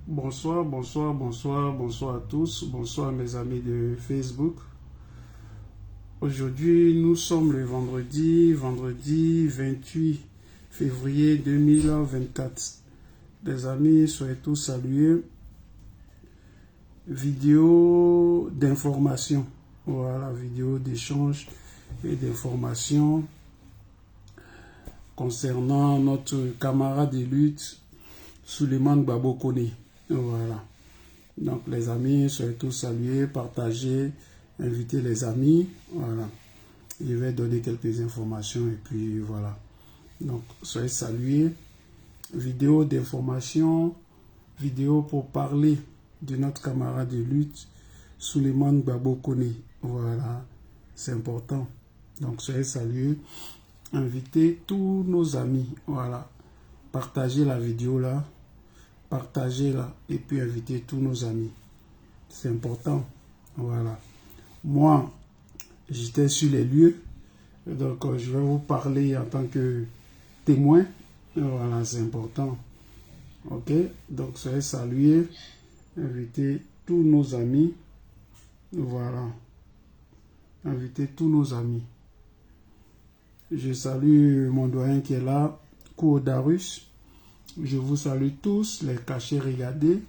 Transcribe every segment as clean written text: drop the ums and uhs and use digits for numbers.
Bonsoir, bonsoir, bonsoir, bonsoir à tous. Bonsoir mes amis de Facebook. Aujourd'hui, nous sommes le vendredi 28 février 2024. Les amis, soyez tous salués. Vidéo d'information. Voilà, vidéo d'échange et d'information concernant notre camarade de lutte, Souleymane Gbagbo Koné. Voilà. Donc les amis, soyez tous salués, partagez, invitez les amis. Voilà. Je vais donner quelques informations et puis voilà. Donc soyez salués. Vidéo d'information, vidéo pour parler de notre camarade de lutte, Souleymane Gbagbo Koné. Voilà. C'est important. Donc soyez salués. Invitez tous nos amis. Voilà. Partagez la vidéo là. Partagez-la et puis invitez tous nos amis. C'est important. Voilà. Moi, j'étais sur les lieux. Donc, je vais vous parler en tant que témoin. Voilà, c'est important. Ok? Donc, soyez salués. Invitez tous nos amis. Voilà. Invitez tous nos amis. Je salue mon doyen qui est là, Koudarus. Je vous salue tous, les cachets regardés.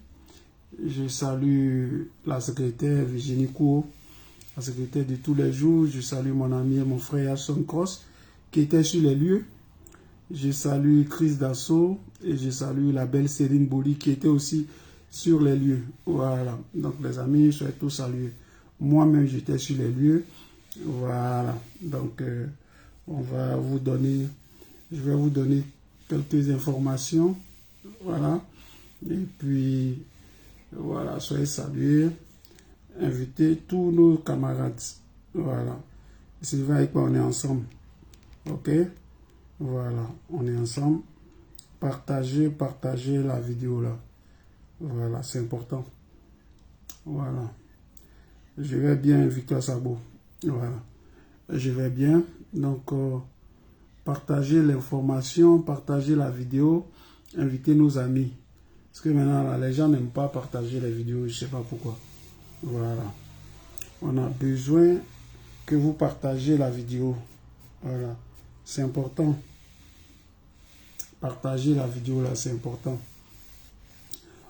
Je salue la secrétaire Virginie Kourou, la secrétaire de tous les jours. Je salue mon ami et mon frère Son Cross, qui était sur les lieux. Je salue Chris Dassault et je salue la belle Céline Boli, qui était aussi sur les lieux. Voilà. Donc les amis, soyez tous salués. Moi-même, j'étais sur les lieux. Voilà. Donc, on va vous donner, je vais vous donner quelques informations, voilà, et puis, voilà, soyez salués, invitez tous nos camarades, voilà, c'est vrai qu'on est ensemble, ok, voilà, on est ensemble, partagez la vidéo là, voilà, c'est important, voilà, je vais bien, Victor Sabo, voilà, je vais bien, donc, partagez l'information, partagez la vidéo, invitez nos amis. Parce que maintenant, là, les gens n'aiment pas partager les vidéos, je ne sais pas pourquoi. Voilà. On a besoin que vous partagez la vidéo. Voilà. C'est important. Partager la vidéo, là, c'est important.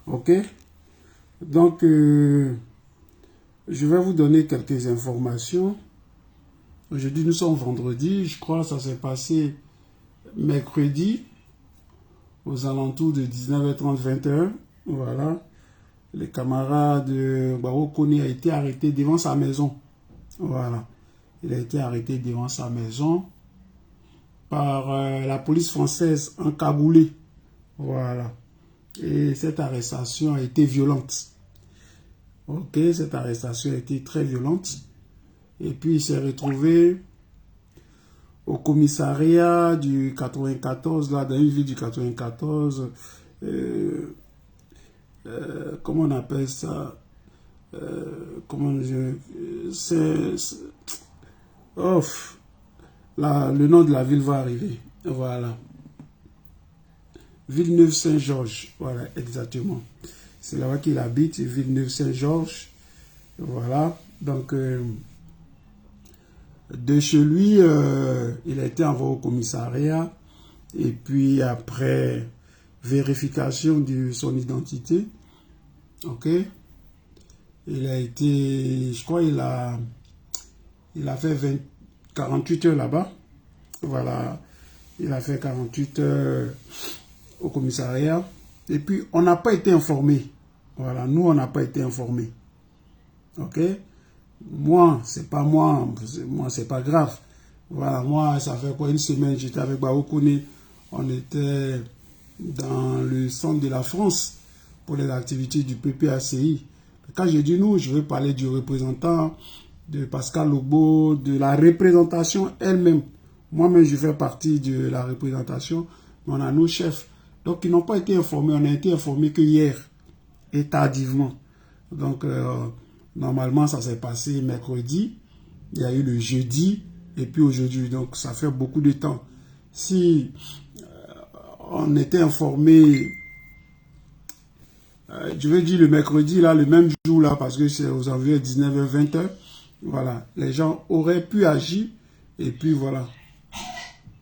Ok? Donc, je vais vous donner quelques informations. Aujourd'hui, nous sommes vendredi. Je crois que ça s'est passé mercredi aux alentours de 19h30, 20h. Voilà. Le camarade Gbagbo Koné a été arrêté devant sa maison. Voilà. Il a été arrêté devant sa maison par la police française encagoulée. Voilà. Et cette arrestation a été violente. Ok, cette arrestation a été très violente. Et puis il s'est retrouvé au commissariat du 94, là, dans une ville du 94, comment on appelle ça, là, le nom de la ville va arriver, voilà, Villeneuve-Saint-Georges, voilà, exactement, c'est là-bas qu'il habite, Villeneuve-Saint-Georges, voilà, donc, de chez lui, il a été envoyé au commissariat et puis après vérification de son identité, ok, il a été, je crois il a fait 48 heures là-bas, voilà, il a fait 48 heures au commissariat et puis on n'a pas été informé, voilà, nous on n'a pas été informé, ok. Moi, c'est pas moi, c'est pas grave. Voilà, moi, ça fait quoi, une semaine, j'étais avec Gbagbo Koné, on était dans le centre de la France pour les activités du PPACI. Quand je dis nous, je veux parler du représentant, de Pascal Logbo, de la représentation elle-même. Moi-même, je fais partie de la représentation, mais on a nos chefs. Donc, ils n'ont pas été informés, on a été informés que hier, et tardivement. Donc, normalement, ça s'est passé mercredi, il y a eu le jeudi, et puis aujourd'hui, donc ça fait beaucoup de temps. Si on était informé je veux dire le mercredi, là, le même jour, là, parce que c'est aux environs 19h-20h. Voilà, les gens auraient pu agir, et puis voilà,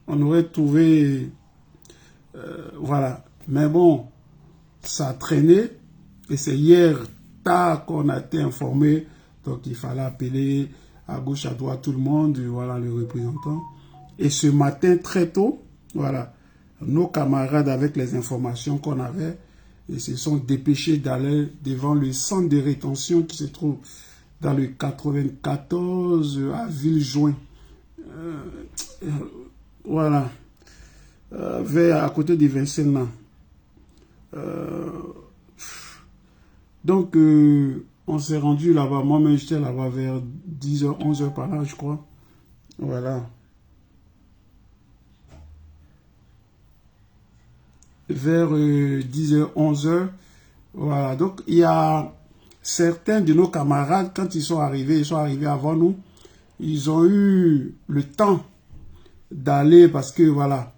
on aurait trouvé, voilà. Mais bon, ça a traîné, et c'est hier tard qu'on a été informé, donc il fallait appeler à gauche, à droite, tout le monde, voilà, le représentant. Et ce matin, très tôt, voilà, nos camarades, avec les informations qu'on avait, ils se sont dépêchés d'aller devant le centre de rétention qui se trouve dans le 94 à Villejoin. Voilà, à côté de Vincennes. Donc, on s'est rendu là-bas. Moi-même, j'étais là-bas vers 10h, 11h par là, je crois. Voilà. Vers 10h, 11h. Voilà. Donc, il y a certains de nos camarades, quand ils sont arrivés avant nous. Ils ont eu le temps d'aller, parce que, voilà,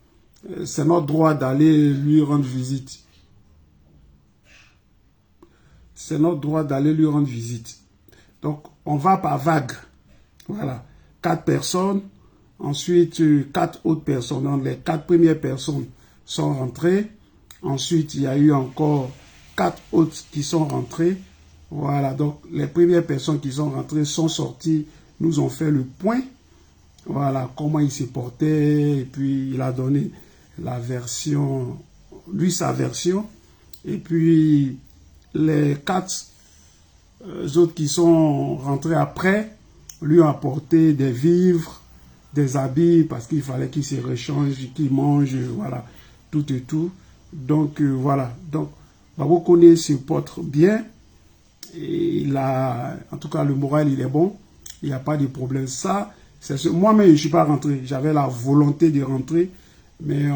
c'est notre droit d'aller lui rendre visite. C'est notre droit d'aller lui rendre visite. Donc, on va par vague. Voilà. 4 personnes. Ensuite, 4 autres personnes. Donc, les 4 premières personnes sont rentrées. Ensuite, il y a eu encore 4 autres qui sont rentrées. Voilà. Donc, les premières personnes qui sont rentrées sont sorties, nous ont fait le point. Voilà. Comment il se portait. Et puis, il a donné la version, lui, sa version. Et puis, les 4 autres qui sont rentrés après lui ont apporté des vivres, des habits, parce qu'il fallait qu'il se rechange, qu'il mange, voilà, tout et tout. Donc, voilà. Donc, Babo Koné se porte bien. Et il a, en tout cas, le moral, il est bon. Il n'y a pas de problème. Ça, moi-même, je ne suis pas rentré. J'avais la volonté de rentrer, mais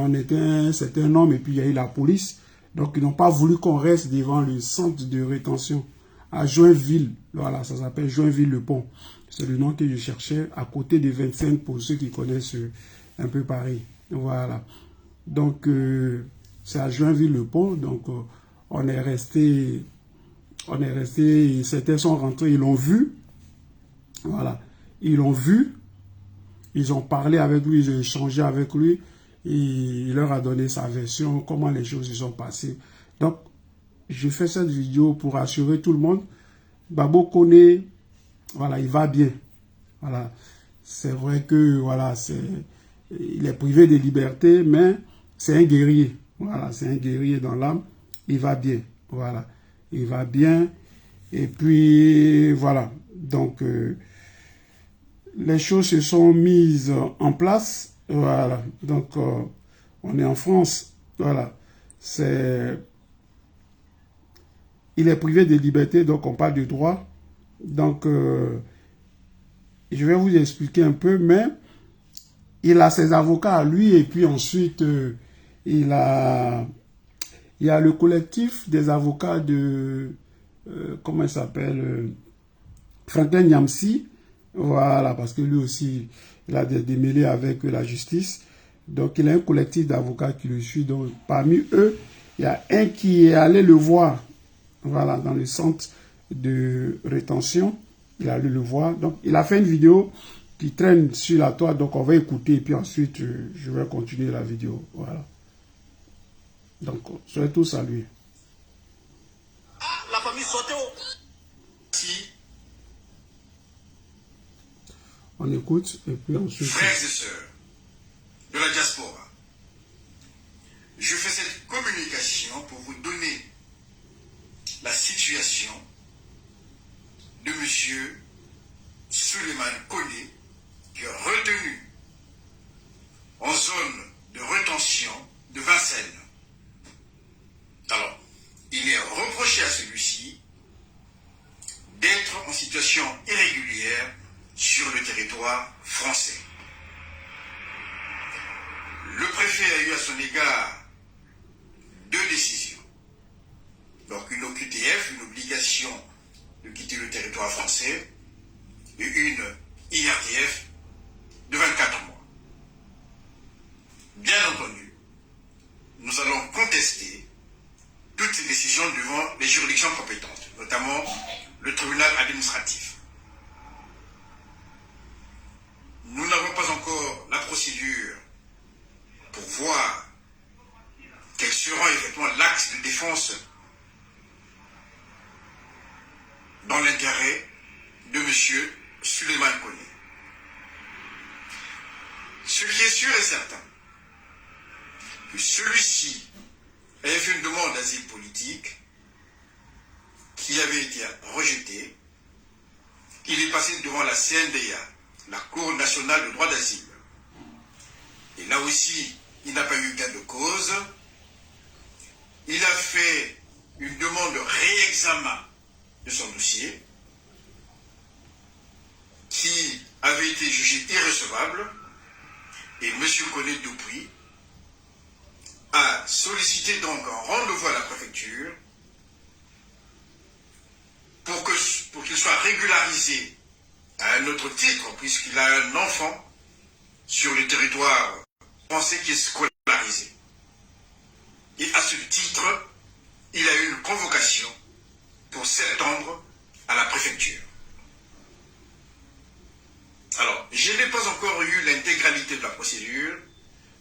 c'était un homme, et puis il y a eu la police. Donc, ils n'ont pas voulu qu'on reste devant le centre de rétention à Joinville. Voilà, ça s'appelle Joinville-le-Pont. C'est le nom que je cherchais, à côté de Vincennes, pour ceux qui connaissent un peu Paris. Voilà. Donc, c'est à Joinville-le-Pont. Donc, on est resté, certains sont rentrés, ils l'ont vu. Voilà. Ils l'ont vu. Ils ont parlé avec lui, ils ont échangé avec lui. Et il leur a donné sa version, comment les choses se sont passées. Donc, je fais cette vidéo pour assurer tout le monde. Babo Koné, voilà, il va bien. Voilà. C'est vrai que, voilà, il est privé de liberté, mais c'est un guerrier. Voilà, c'est un guerrier dans l'âme. Il va bien. Voilà. Il va bien. Et puis, voilà. Donc, les choses se sont mises en place. Voilà, donc on est en France. Voilà, il est privé de liberté, donc on parle de droit. Donc, je vais vous expliquer un peu, mais il a ses avocats à lui, et puis ensuite, il y a le collectif des avocats de, comment il s'appelle, Franklin Nyamsi. Voilà, parce que lui aussi, il a des démêlés avec la justice. Donc, il a un collectif d'avocats qui le suit. Donc, parmi eux, il y a un qui est allé le voir. Voilà, dans le centre de rétention. Il est allé le voir. Donc, il a fait une vidéo qui traîne sur la toile. Donc, on va écouter. Et puis ensuite, je vais continuer la vidéo. Voilà. Donc, soyez tous salués. Ah, la famille Soto. Si. On écoute et puis ensuite... Frères et sœurs de la diaspora, je fais cette communication pour vous donner la situation de M. Suleiman Koné, qui est retenu en zone de rétention de Vincennes. Alors, il est reproché à celui-ci d'être en situation irrégulière sur le territoire français. Le préfet a eu à son égard 2 décisions. Donc une OQTF, une obligation de quitter le territoire français, et une IRTF de 24 mois. Bien entendu, nous allons contester toutes ces décisions décision devant les juridictions compétentes, notamment le tribunal administratif. Nous n'avons pas encore la procédure pour voir quel sera effectivement l'axe de défense dans l'intérêt de M. Souleymane Koné. Ce qui est sûr et certain, que celui-ci avait fait une demande d'asile politique qui avait été rejetée. Il est passé devant la CNDA, la Cour nationale de droit d'asile. Et là aussi, il n'a pas eu gain de cause. Il a fait une demande de réexamen de son dossier qui avait été jugé irrecevable. Et M. Koné depuis a sollicité donc un rendez-vous à la préfecture pour qu'il soit régularisé à un autre titre, puisqu'il a un enfant sur le territoire français qui est scolarisé. Et à ce titre, il a eu une convocation pour septembre à la préfecture. Alors, je n'ai pas encore eu l'intégralité de la procédure.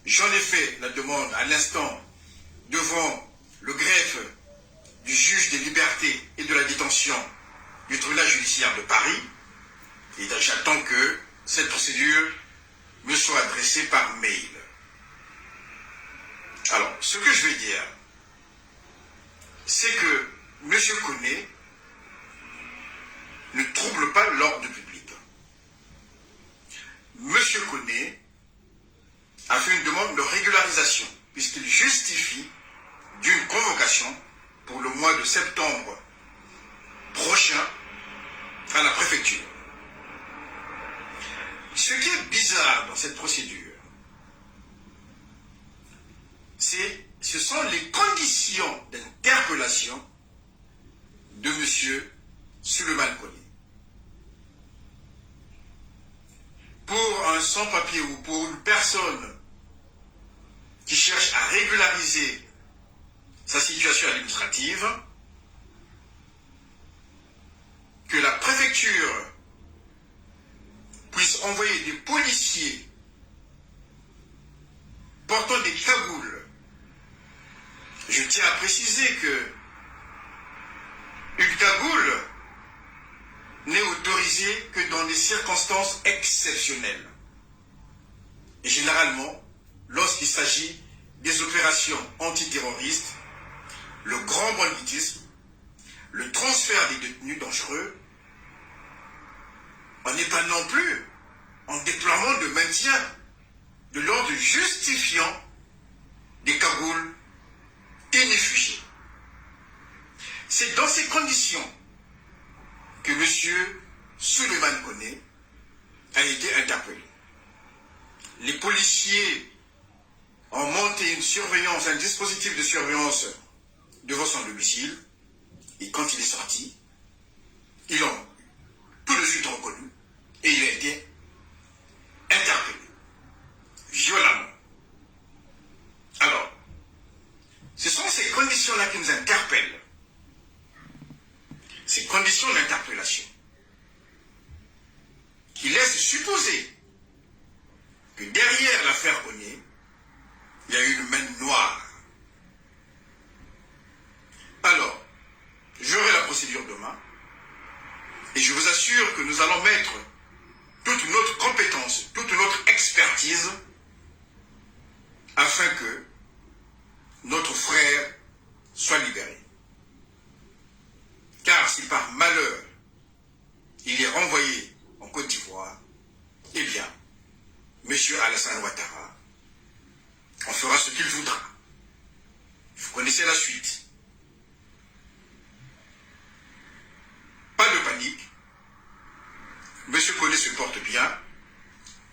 J'en ai fait la demande à l'instant devant le greffe du juge des libertés et de la détention du tribunal judiciaire de Paris. Et j'attends que cette procédure me soit adressée par mail. Alors, ce que je vais dire, c'est que M. Koné ne trouble pas l'ordre public. M. Koné a fait une demande de régularisation, puisqu'il justifie d'une convocation pour le mois de septembre prochain à la préfecture. Ce qui est bizarre dans cette procédure, ce sont les conditions d'interpellation de M. Souleymane Koné. Pour un sans-papier ou pour une personne qui cherche à régulariser sa situation administrative, que la préfecture puisse envoyer des policiers portant des cagoules. Je tiens à préciser que une cagoule n'est autorisée que dans des circonstances exceptionnelles. Et généralement, lorsqu'il s'agit des opérations antiterroristes, le grand banditisme, le transfert des détenus dangereux, on n'est pas non plus en déploiement de maintien de l'ordre justifiant des cagoules ténéfugiés. C'est dans ces conditions que M. Souleymane Koné a été interpellé. Les policiers ont monté une surveillance, un dispositif de surveillance devant son domicile, et quand il est sorti, ils l'ont tout de suite reconnu, et il a été interpellé, violemment. Alors, ce sont ces conditions-là qui nous interpellent. Ces conditions d'interpellation qui laissent supposer que derrière l'affaire Koné, il y a eu une main noire. Alors, j'aurai la procédure demain et je vous assure que nous allons mettre toute notre compétence, toute notre expertise afin que notre frère soit libéré. Car si par malheur, il est renvoyé en Côte d'Ivoire, eh bien, M. Alassane Ouattara, on fera ce qu'il voudra. Vous connaissez la suite. Pas de panique. M. Koné se porte bien.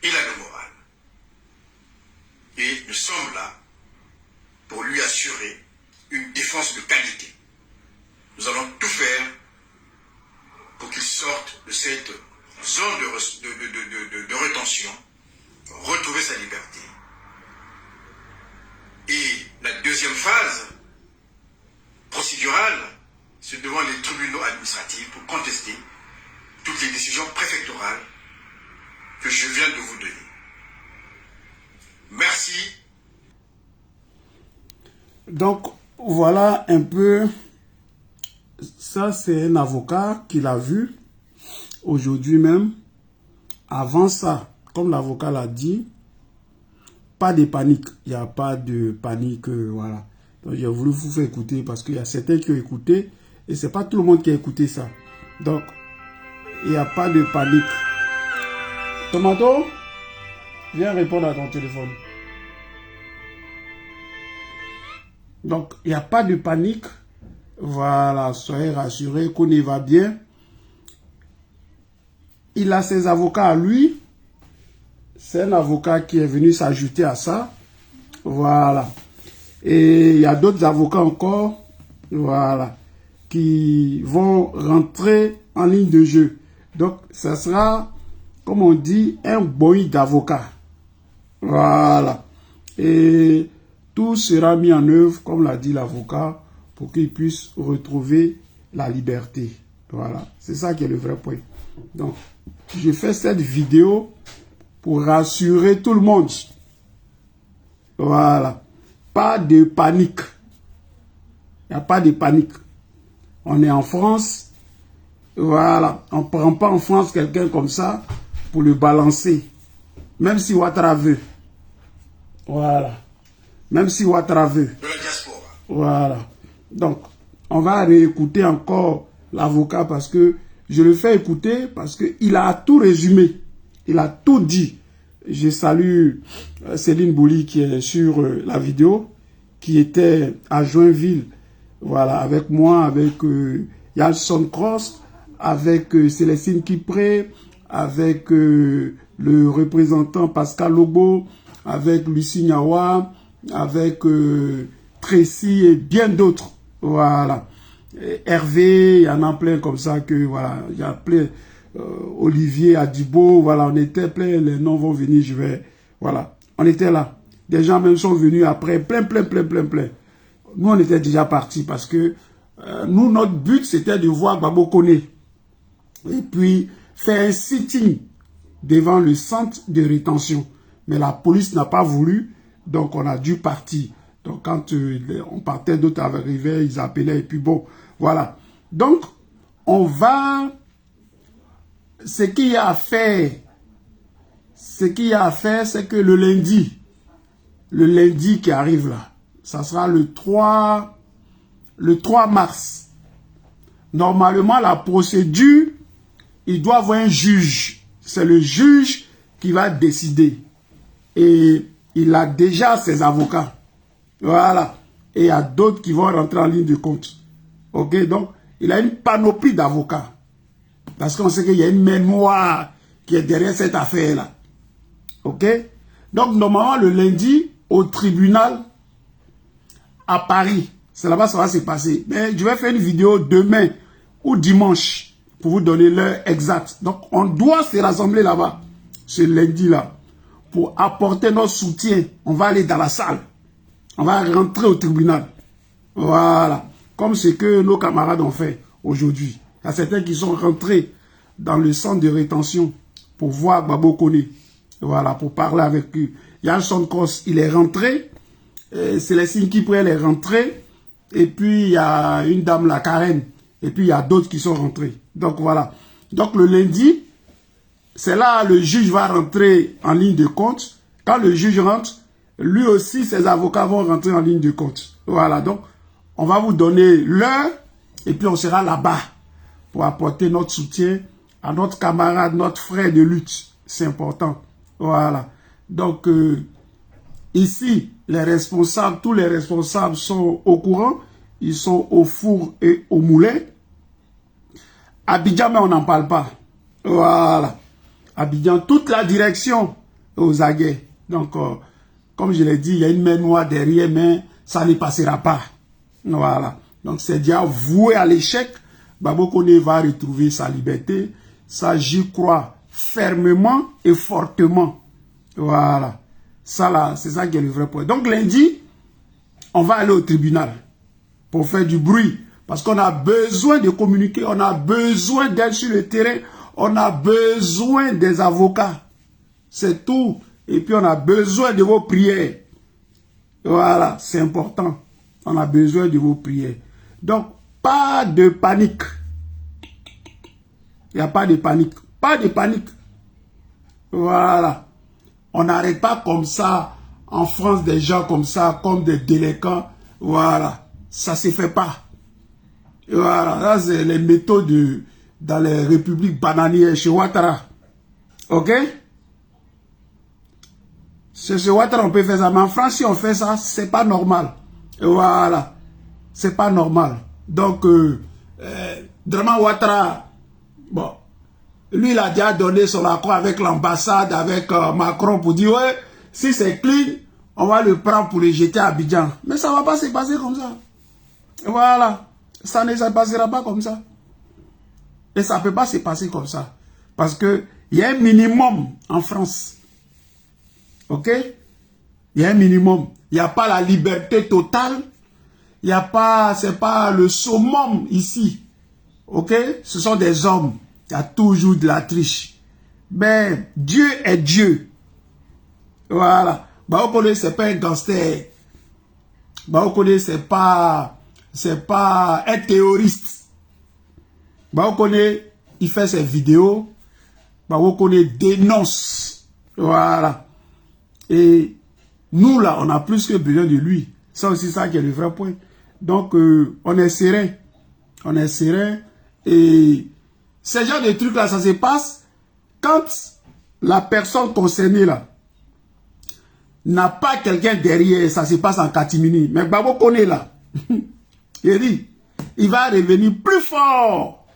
Il a le moral. Et nous sommes là pour lui assurer une défense de qualité. Nous allons tout faire pour qu'il sorte de cette zone de rétention, retrouver sa liberté préfectorale, c'est devant les tribunaux administratifs pour contester toutes les décisions préfectorales que je viens de vous donner. Merci. Donc, voilà un peu, ça c'est un avocat qui l'a vu aujourd'hui même. Avant ça, comme l'avocat l'a dit, pas de panique, il n'y a pas de panique, voilà. Donc j'ai voulu vous faire écouter parce qu'il y a certains qui ont écouté et c'est pas tout le monde qui a écouté ça. Donc, il n'y a pas de panique. Tomato, viens répondre à ton téléphone. Donc, il n'y a pas de panique. Voilà, soyez rassurés, qu'on y va bien. Il a ses avocats à lui. C'est un avocat qui est venu s'ajouter à ça. Voilà. Et il y a d'autres avocats encore, voilà, qui vont rentrer en ligne de jeu. Donc, ça sera, comme on dit, un boy d'avocats. Voilà. Et tout sera mis en œuvre, comme l'a dit l'avocat, pour qu'il puisse retrouver la liberté. Voilà. C'est ça qui est le vrai point. Donc, je fais cette vidéo pour rassurer tout le monde. Voilà. Pas de panique. Il n'y a pas de panique. On est en France. Voilà. On ne prend pas en France quelqu'un comme ça pour le balancer. Même si Ouattara veut. Voilà. Même si Ouattara veut. De la diaspora. Voilà. Donc, on va réécouter encore l'avocat parce que je le fais écouter parce qu'il a tout résumé. Il a tout dit. Je salue Céline Bouli qui est sur la vidéo, qui était à Joinville, voilà, avec moi, avec Yanson Cross, avec Célestine Kipré, avec le représentant Pascal Lobo, avec Lucie Nyawa, avec Tracy et bien d'autres. Voilà. Et Hervé, il y en a plein comme ça que, voilà, il y a plein. Olivier Adibo, voilà, on était plein, les noms vont venir, je vais, voilà, on était là. Des gens même sont venus après, plein. Nous, on était déjà partis parce que nous, notre but, c'était de voir Gbagbo Koné et puis faire un sitting devant le centre de rétention. Mais la police n'a pas voulu, donc on a dû partir. Donc quand on partait, d'autres arrivaient, ils appelaient, et puis bon, voilà. Donc, on va... Ce qu'il y a à faire, c'est que le lundi qui arrive là, ça sera le 3 mars. Normalement, la procédure, il doit avoir un juge. C'est le juge qui va décider. Et il a déjà ses avocats. Voilà. Et il y a d'autres qui vont rentrer en ligne de compte. Ok, donc, il a une panoplie d'avocats. Parce qu'on sait qu'il y a une main noire qui est derrière cette affaire-là. Ok? Donc, normalement, le lundi, au tribunal, à Paris, c'est là-bas que ça va se passer. Mais je vais faire une vidéo demain ou dimanche pour vous donner l'heure exacte. Donc, on doit se rassembler là-bas, ce lundi-là, pour apporter notre soutien. On va aller dans la salle. On va rentrer au tribunal. Voilà. Comme ce que nos camarades ont fait aujourd'hui. Il y a certains qui sont rentrés dans le centre de rétention pour voir Gbagbo Koné. Voilà, pour parler avec eux. Yanson Cross, il est rentré. Célestine Kipré, elle est rentrée. Et puis, il y a une dame, la Karen. Et puis, il y a d'autres qui sont rentrés. Donc, voilà. Donc, le lundi, c'est là le juge va rentrer en ligne de compte. Quand le juge rentre, lui aussi, ses avocats vont rentrer en ligne de compte. Voilà, donc, on va vous donner l'heure. Et puis, on sera là-bas pour apporter notre soutien à notre camarade, notre frère de lutte. C'est important. Voilà. Donc, ici, les responsables, tous les responsables sont au courant. Ils sont au four et au moulin. Abidjan, mais on n'en parle pas. Voilà. Abidjan, toute la direction aux aguets. Donc, comme je l'ai dit, il y a une main noire derrière, mais ça ne passera pas. Voilà. Donc, c'est déjà voué à l'échec. Gbagbo Koné va retrouver sa liberté. Ça, j'y crois fermement et fortement. Voilà. Ça, là, c'est ça qui est le vrai point. Donc, lundi, on va aller au tribunal pour faire du bruit. Parce qu'on a besoin de communiquer, on a besoin d'être sur le terrain, on a besoin des avocats. C'est tout. Et puis on a besoin de vos prières. Voilà, c'est important. On a besoin de vos prières. Donc, pas de panique. Il n'y a pas de panique. Pas de panique. Voilà. On n'arrête pas comme ça, en France, des gens comme ça, comme des délinquants. Voilà. Ça ne se fait pas. Voilà. Là, c'est les méthodes dans les républiques bananières chez Ouattara. Ok? Chez Ouattara, on peut faire ça. Mais en France, si on fait ça, c'est pas normal. Voilà. C'est pas normal. Donc, Draman Ouattara, bon, lui, il a déjà donné son accord avec l'ambassade, avec Macron, pour dire, ouais, si c'est clean, on va le prendre pour le jeter à Abidjan. Mais ça ne va pas se passer comme ça. Voilà. Ça ne se passera pas comme ça. Et ça ne peut pas se passer comme ça. Parce qu'il y a un minimum en France. Ok? Il y a un minimum. Il n'y a pas la liberté totale. Il n'y a pas, c'est pas le summum ici. Ok? Ce sont des hommes. Il y a toujours de la triche. Mais Dieu est Dieu. Voilà. Baokole, c'est pas un gangster. Baokole, c'est pas un terroriste. Baokole, il fait ses vidéos. Baokole dénonce. Voilà. Et nous, là, on a plus que besoin de lui. C'est aussi ça qui est le vrai point. Donc, on est serein. On est serein. Et ce genre de trucs-là, ça se passe quand la personne concernée, là, n'a pas quelqu'un derrière. Ça se passe en catimini. Mais Babo connaît, là. Il dit, il va revenir plus fort.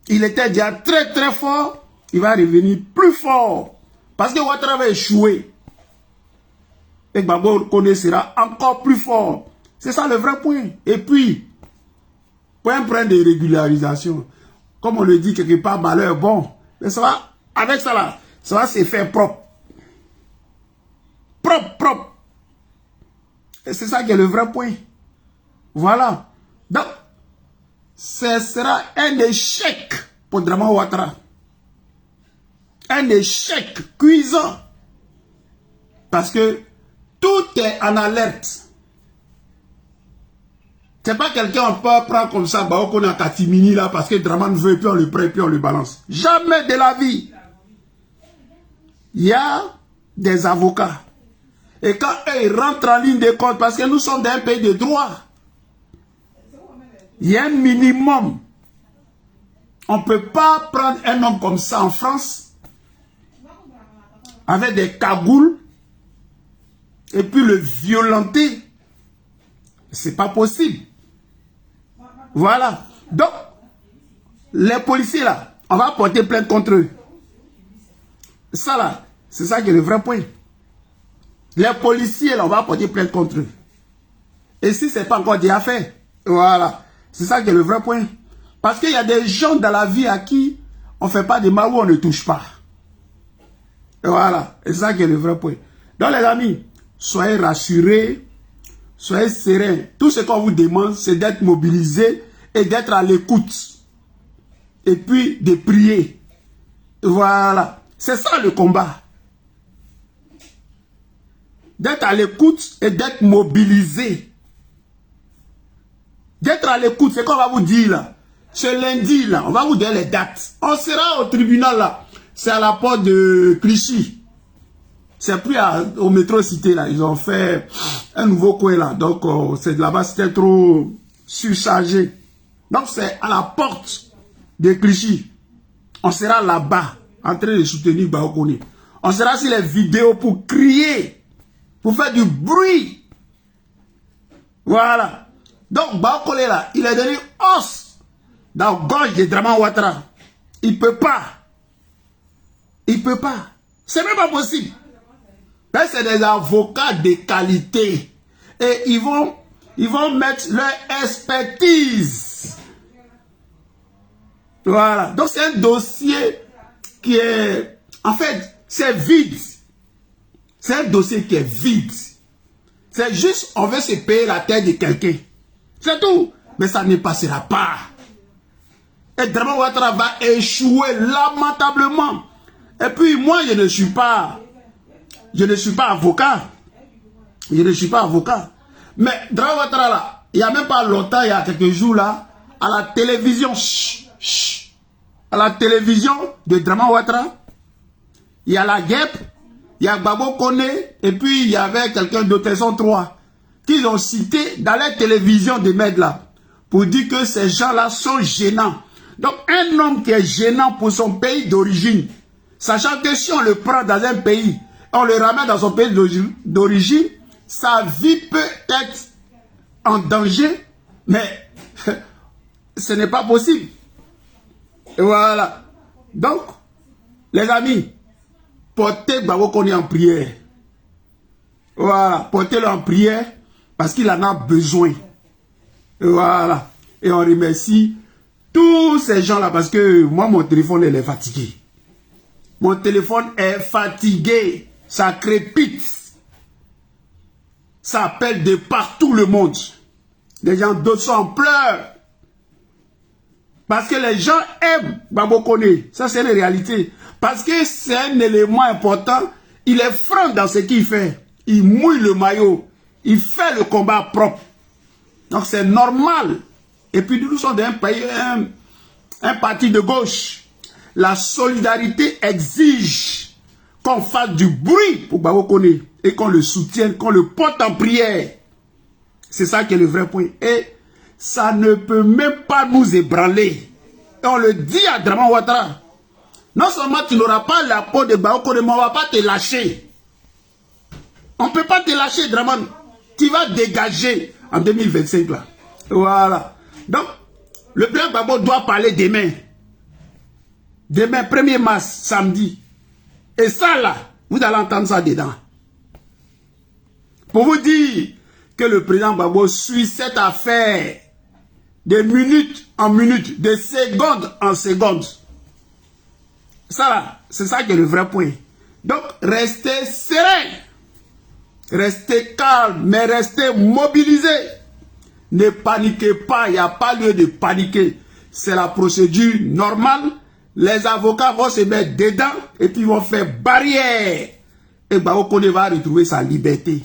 Il était déjà très, très fort. Il va revenir plus fort. Parce que Ouattara va échouer. Et Gbagbo Koné sera encore plus fort. C'est ça le vrai point. Et puis, pour un point de régularisation, comme on le dit quelque part, malheur, bon, mais ça va, avec ça là, ça va se faire propre. Propre. Et c'est ça qui est le vrai point. Voilà. Donc, ce sera un échec pour Draman Ouattara. Un échec cuisant. Parce que tout est en alerte. C'est pas quelqu'un on peut prendre comme ça, bah, on a catimini là, parce que Draman veut, puis on le prend, puis on le balance. Jamais de la vie. Il y a des avocats. Et quand eux, ils rentrent en ligne de compte, parce que nous sommes dans un pays de droit, il y a un minimum. On ne peut pas prendre un homme comme ça en France, avec des cagoules, et puis le violenter. C'est pas possible. Voilà. Donc, les policiers là, on va porter plainte contre eux. Ça là, c'est ça qui est le vrai point. Les policiers là, on va porter plainte contre eux. Et si c'est pas encore déjà fait, voilà. C'est ça qui est le vrai point. Parce qu'il y a des gens dans la vie à qui on ne fait pas de mal ou on ne touche pas. Et voilà. C'est ça qui est le vrai point. Donc les amis, soyez rassurés, soyez sereins. Tout ce qu'on vous demande, c'est d'être mobilisés et d'être à l'écoute. Et puis de prier. Voilà. C'est ça le combat. D'être à l'écoute et d'être mobilisé. D'être à l'écoute, c'est qu'on va vous dire là. Ce lundi là, on va vous donner les dates. On sera au tribunal là. C'est à la porte de Clichy. C'est plus au métro Cité là. Ils ont fait un nouveau coin là. Donc c'est là-bas, c'était trop surchargé. Donc c'est à la porte de Clichy. On sera là-bas en train de soutenir Baokone. On sera sur les vidéos pour crier, pour faire du bruit. Voilà. Donc Baokone là, il est devenu os dans la gorge de Draman Ouattara. Il peut pas. Il peut pas. C'est même pas possible. C'est des avocats de qualité. Et ils vont mettre leur expertise. Voilà. Donc c'est un dossier qui est... En fait, c'est vide. C'est un dossier qui est vide. C'est juste, on veut se payer la tête de quelqu'un. C'est tout. Mais ça ne passera pas. Et Dramane Ouattara va échouer lamentablement. Et puis moi, je ne suis pas avocat. Je ne suis pas avocat. Mais Dramane Ouattara là, il n'y a même pas longtemps, il y a quelques jours là, à la télévision, à la télévision de Dramane Ouattara, il y a la guêpe, il y a Gbagbo Koné, et puis il y avait quelqu'un d'autre, ils sont trois, qu'ils ont cité dans la télévision de Med là, pour dire que ces gens-là sont gênants. Donc un homme qui est gênant pour son pays d'origine, sachant que si on le prend dans un pays, on le ramène dans son pays d'origine, sa vie peut être en danger, mais ce n'est pas possible. Et voilà. Donc, les amis, portez Gbagbo Koné en prière. Voilà, portez-le en prière parce qu'il en a besoin. Et voilà. Et on remercie tous ces gens-là parce que moi, mon téléphone, il est fatigué. Mon téléphone est fatigué. Ça crépite. Ça appelle de partout le monde. Les gens d'autres sont en pleurs. Parce que les gens aiment Gbagbo Koné. Ça, c'est la réalité. Parce que c'est un élément important. Il est franc dans ce qu'il fait. Il mouille le maillot. Il fait le combat propre. Donc, c'est normal. Et puis, nous sommes d'un pays, un parti de gauche. La solidarité exige qu'on fasse du bruit pour Gbagbo Koné. Et qu'on le soutienne, qu'on le porte en prière. C'est ça qui est le vrai point. Et ça ne peut même pas nous ébranler. Et on le dit à Dramane Ouattara. Non seulement tu n'auras pas la peau de Gbagbo Koné, mais on ne va pas te lâcher. On ne peut pas te lâcher, Dramane. Tu vas dégager en 2025 là. Voilà. Donc, le président Gbagbo doit parler demain. Demain, 1er mars, samedi. Et ça là, vous allez entendre ça dedans. Pour vous dire que le président Gbagbo suit cette affaire de minute en minute, de seconde en seconde. Ça là, c'est ça qui est le vrai point. Donc, restez serein. Restez calme, mais restez mobilisé. Ne paniquez pas, il n'y a pas lieu de paniquer. C'est la procédure normale. Les avocats vont se mettre dedans et puis vont faire barrière. Et Gbagbo Koné va retrouver sa liberté.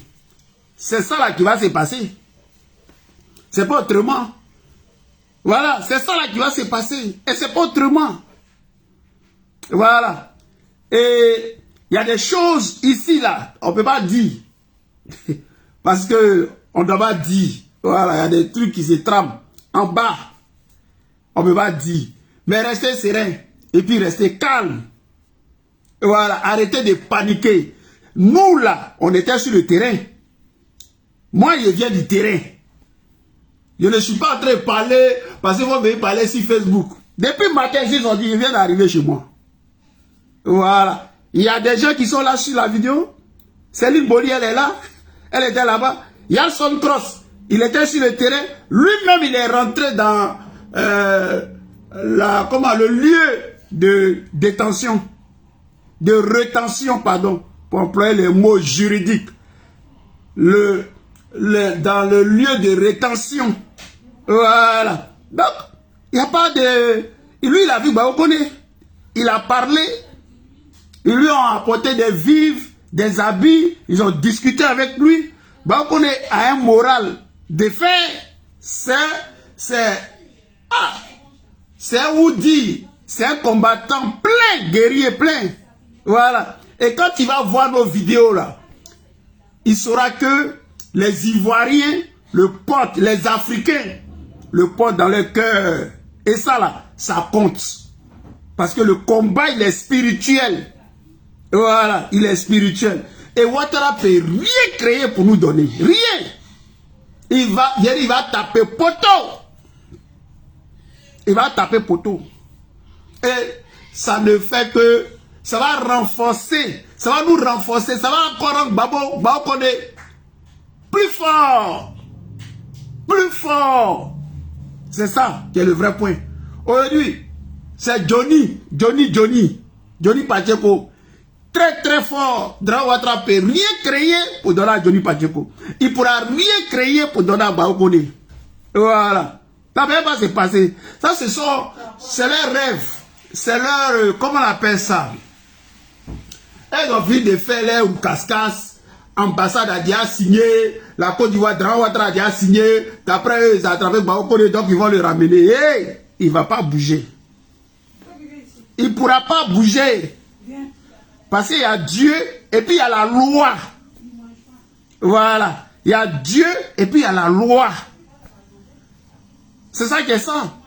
C'est ça là qui va se passer. C'est pas autrement. Voilà, c'est ça là qui va se passer. Et c'est pas autrement. Voilà. Et il y a des choses ici là, on ne peut pas dire. Parce que on ne doit pas dire. Voilà, il y a des trucs qui se trament en bas. On ne peut pas dire. Mais restez serein. Et puis restez calme. Voilà, arrêtez de paniquer. Nous là, on était sur le terrain. Moi, je viens du terrain. Je ne suis pas en train de parler parce que vous venez parler sur Facebook. Depuis le matin, ils ont dit, ils viennent d'arriver chez moi. Voilà. Il y a des gens qui sont là sur la vidéo. Céline Boli, elle est là. Elle était là-bas. Yalson Cross, il était sur le terrain. Lui-même, il est rentré dans le lieu de détention. De rétention, pardon. Pour employer les mots juridiques. Dans le lieu de rétention. Voilà. Donc, il n'y a pas de... Lui, il a vu Gbagbo Koné. Il a parlé. Ils lui ont apporté des vivres, des habits. Ils ont discuté avec lui. Gbagbo Koné a un moral de fer. C'est un Woody. C'est un combattant plein, guerrier plein. Voilà. Et quand il va voir nos vidéos là, il saura que les Ivoiriens le portent, les Africains le portent dans leur cœur. Et ça là, ça compte. Parce que le combat, il est spirituel. Voilà, il est spirituel. Et Ouattara peut rien créer pour nous donner. Rien. Il va taper poteau. Il va taper poteau. Et ça ne fait que... Ça va renforcer. Ça va nous renforcer. Ça va encore rendre Gbagbo Koné plus fort. Plus fort. C'est ça qui est le vrai point. Aujourd'hui, c'est Johnny Pacheco. Très très fort. Dramane Ouattara peut rien créer pour donner à Johnny Pacheco. Il ne pourra rien créer pour donner à Gbagbo Koné. Voilà. Ça ne va pas se passer. Ça, c'est leur rêve. C'est leur, comment on appelle ça? Elles ont envie de faire leur casse-casse. Ambassade a déjà signé. La Côte d'Ivoire, Ouattara a déjà signé. D'après eux, ils ont attrapé Baokone, donc ils vont le ramener. Hey, il ne va pas bouger. Il ne pourra pas bouger. Parce qu'il y a Dieu et puis il y a la loi. Voilà. Il y a Dieu et puis il y a la loi. C'est ça qui est ça.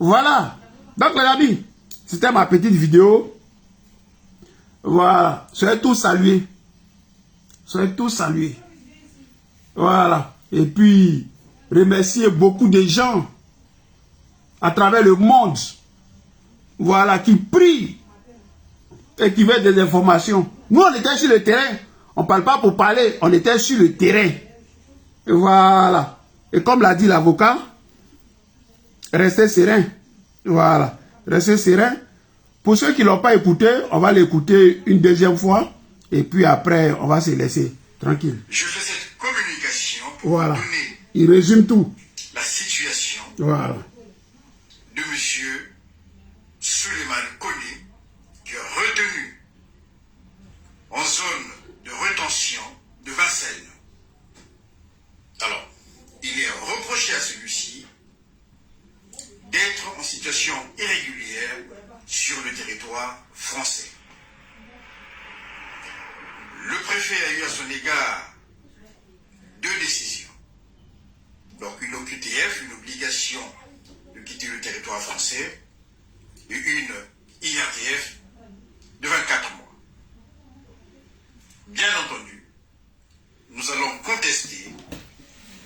Voilà. Donc les amis, c'était ma petite vidéo. Voilà. Soyez tous salués. Soyez tous salués. Voilà. Et puis, remerciez beaucoup de gens à travers le monde. Voilà, qui prient et qui veulent des informations. Nous, on était sur le terrain. On ne parle pas pour parler. On était sur le terrain. Et voilà. Et comme l'a dit l'avocat, restez serein. Voilà. Restez serein. Pour ceux qui ne l'ont pas écouté, on va l'écouter une deuxième fois. Et puis après, on va se laisser tranquille. Je fais cette communication pour voilà. donner Il résume tout. La situation voilà. de M. Souleymane Kone, qui est retenu en zone de rétention de Vincennes. Alors, il est reproché à celui-ci d'être en situation irrégulière sur le territoire français. Le préfet a eu à son égard 2 décisions. Donc une OQTF, une obligation de quitter le territoire français, et une IRTF de 24 mois. Bien entendu, nous allons contester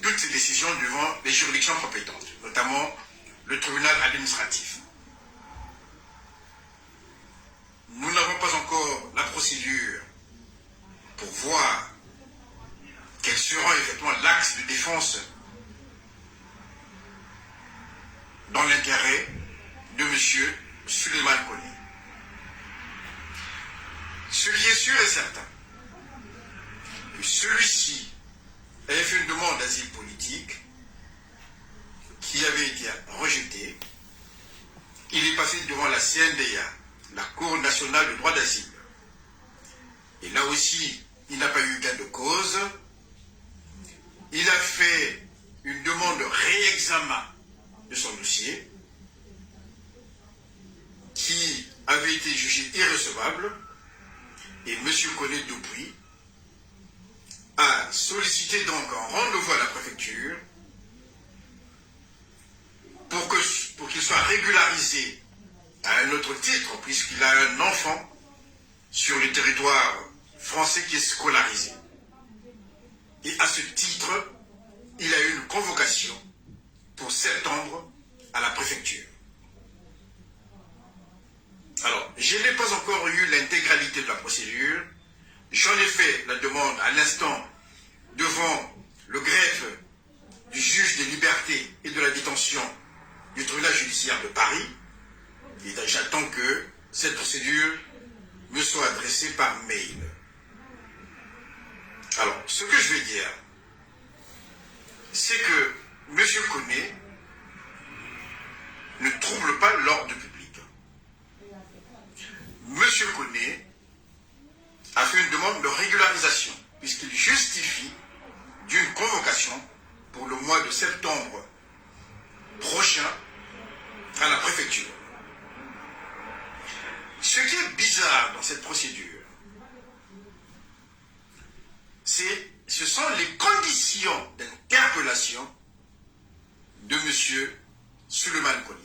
toutes ces décisions devant les juridictions compétentes, notamment le tribunal administratif. Nous n'avons pas encore la procédure pour voir quel sera effectivement l'axe de défense dans l'intérêt de M. Souleymane Kone. Ce qui est sûr et certain, que celui-ci avait fait une demande d'asile politique qui avait été rejetée. Il est passé devant la CNDA, la Cour nationale de droit d'asile. Et là aussi, il n'a pas eu gain de cause. Il a fait une demande de réexamen de son dossier qui avait été jugé irrecevable, et M. Kone Dupuis a sollicité donc un rendez-vous à la préfecture pour qu'il soit régularisé à un autre titre, puisqu'il a un enfant sur le territoire français qui est scolarisé. Et à ce titre, il a eu une convocation pour septembre à la préfecture. Alors, je n'ai pas encore eu l'intégralité de la procédure. J'en ai fait la demande à l'instant devant le greffe du juge des libertés et de la détention du tribunal judiciaire de Paris. Et j'attends que cette procédure me soit adressée par mail. Alors, ce que je vais dire, c'est que M. Kone ne trouble pas l'ordre public. M. Kone a fait une demande de régularisation, puisqu'il justifie d'une convocation pour le mois de septembre prochain à la préfecture. Ce qui est bizarre dans cette procédure, ce sont les conditions d'interpellation de M. Souleymane Kone.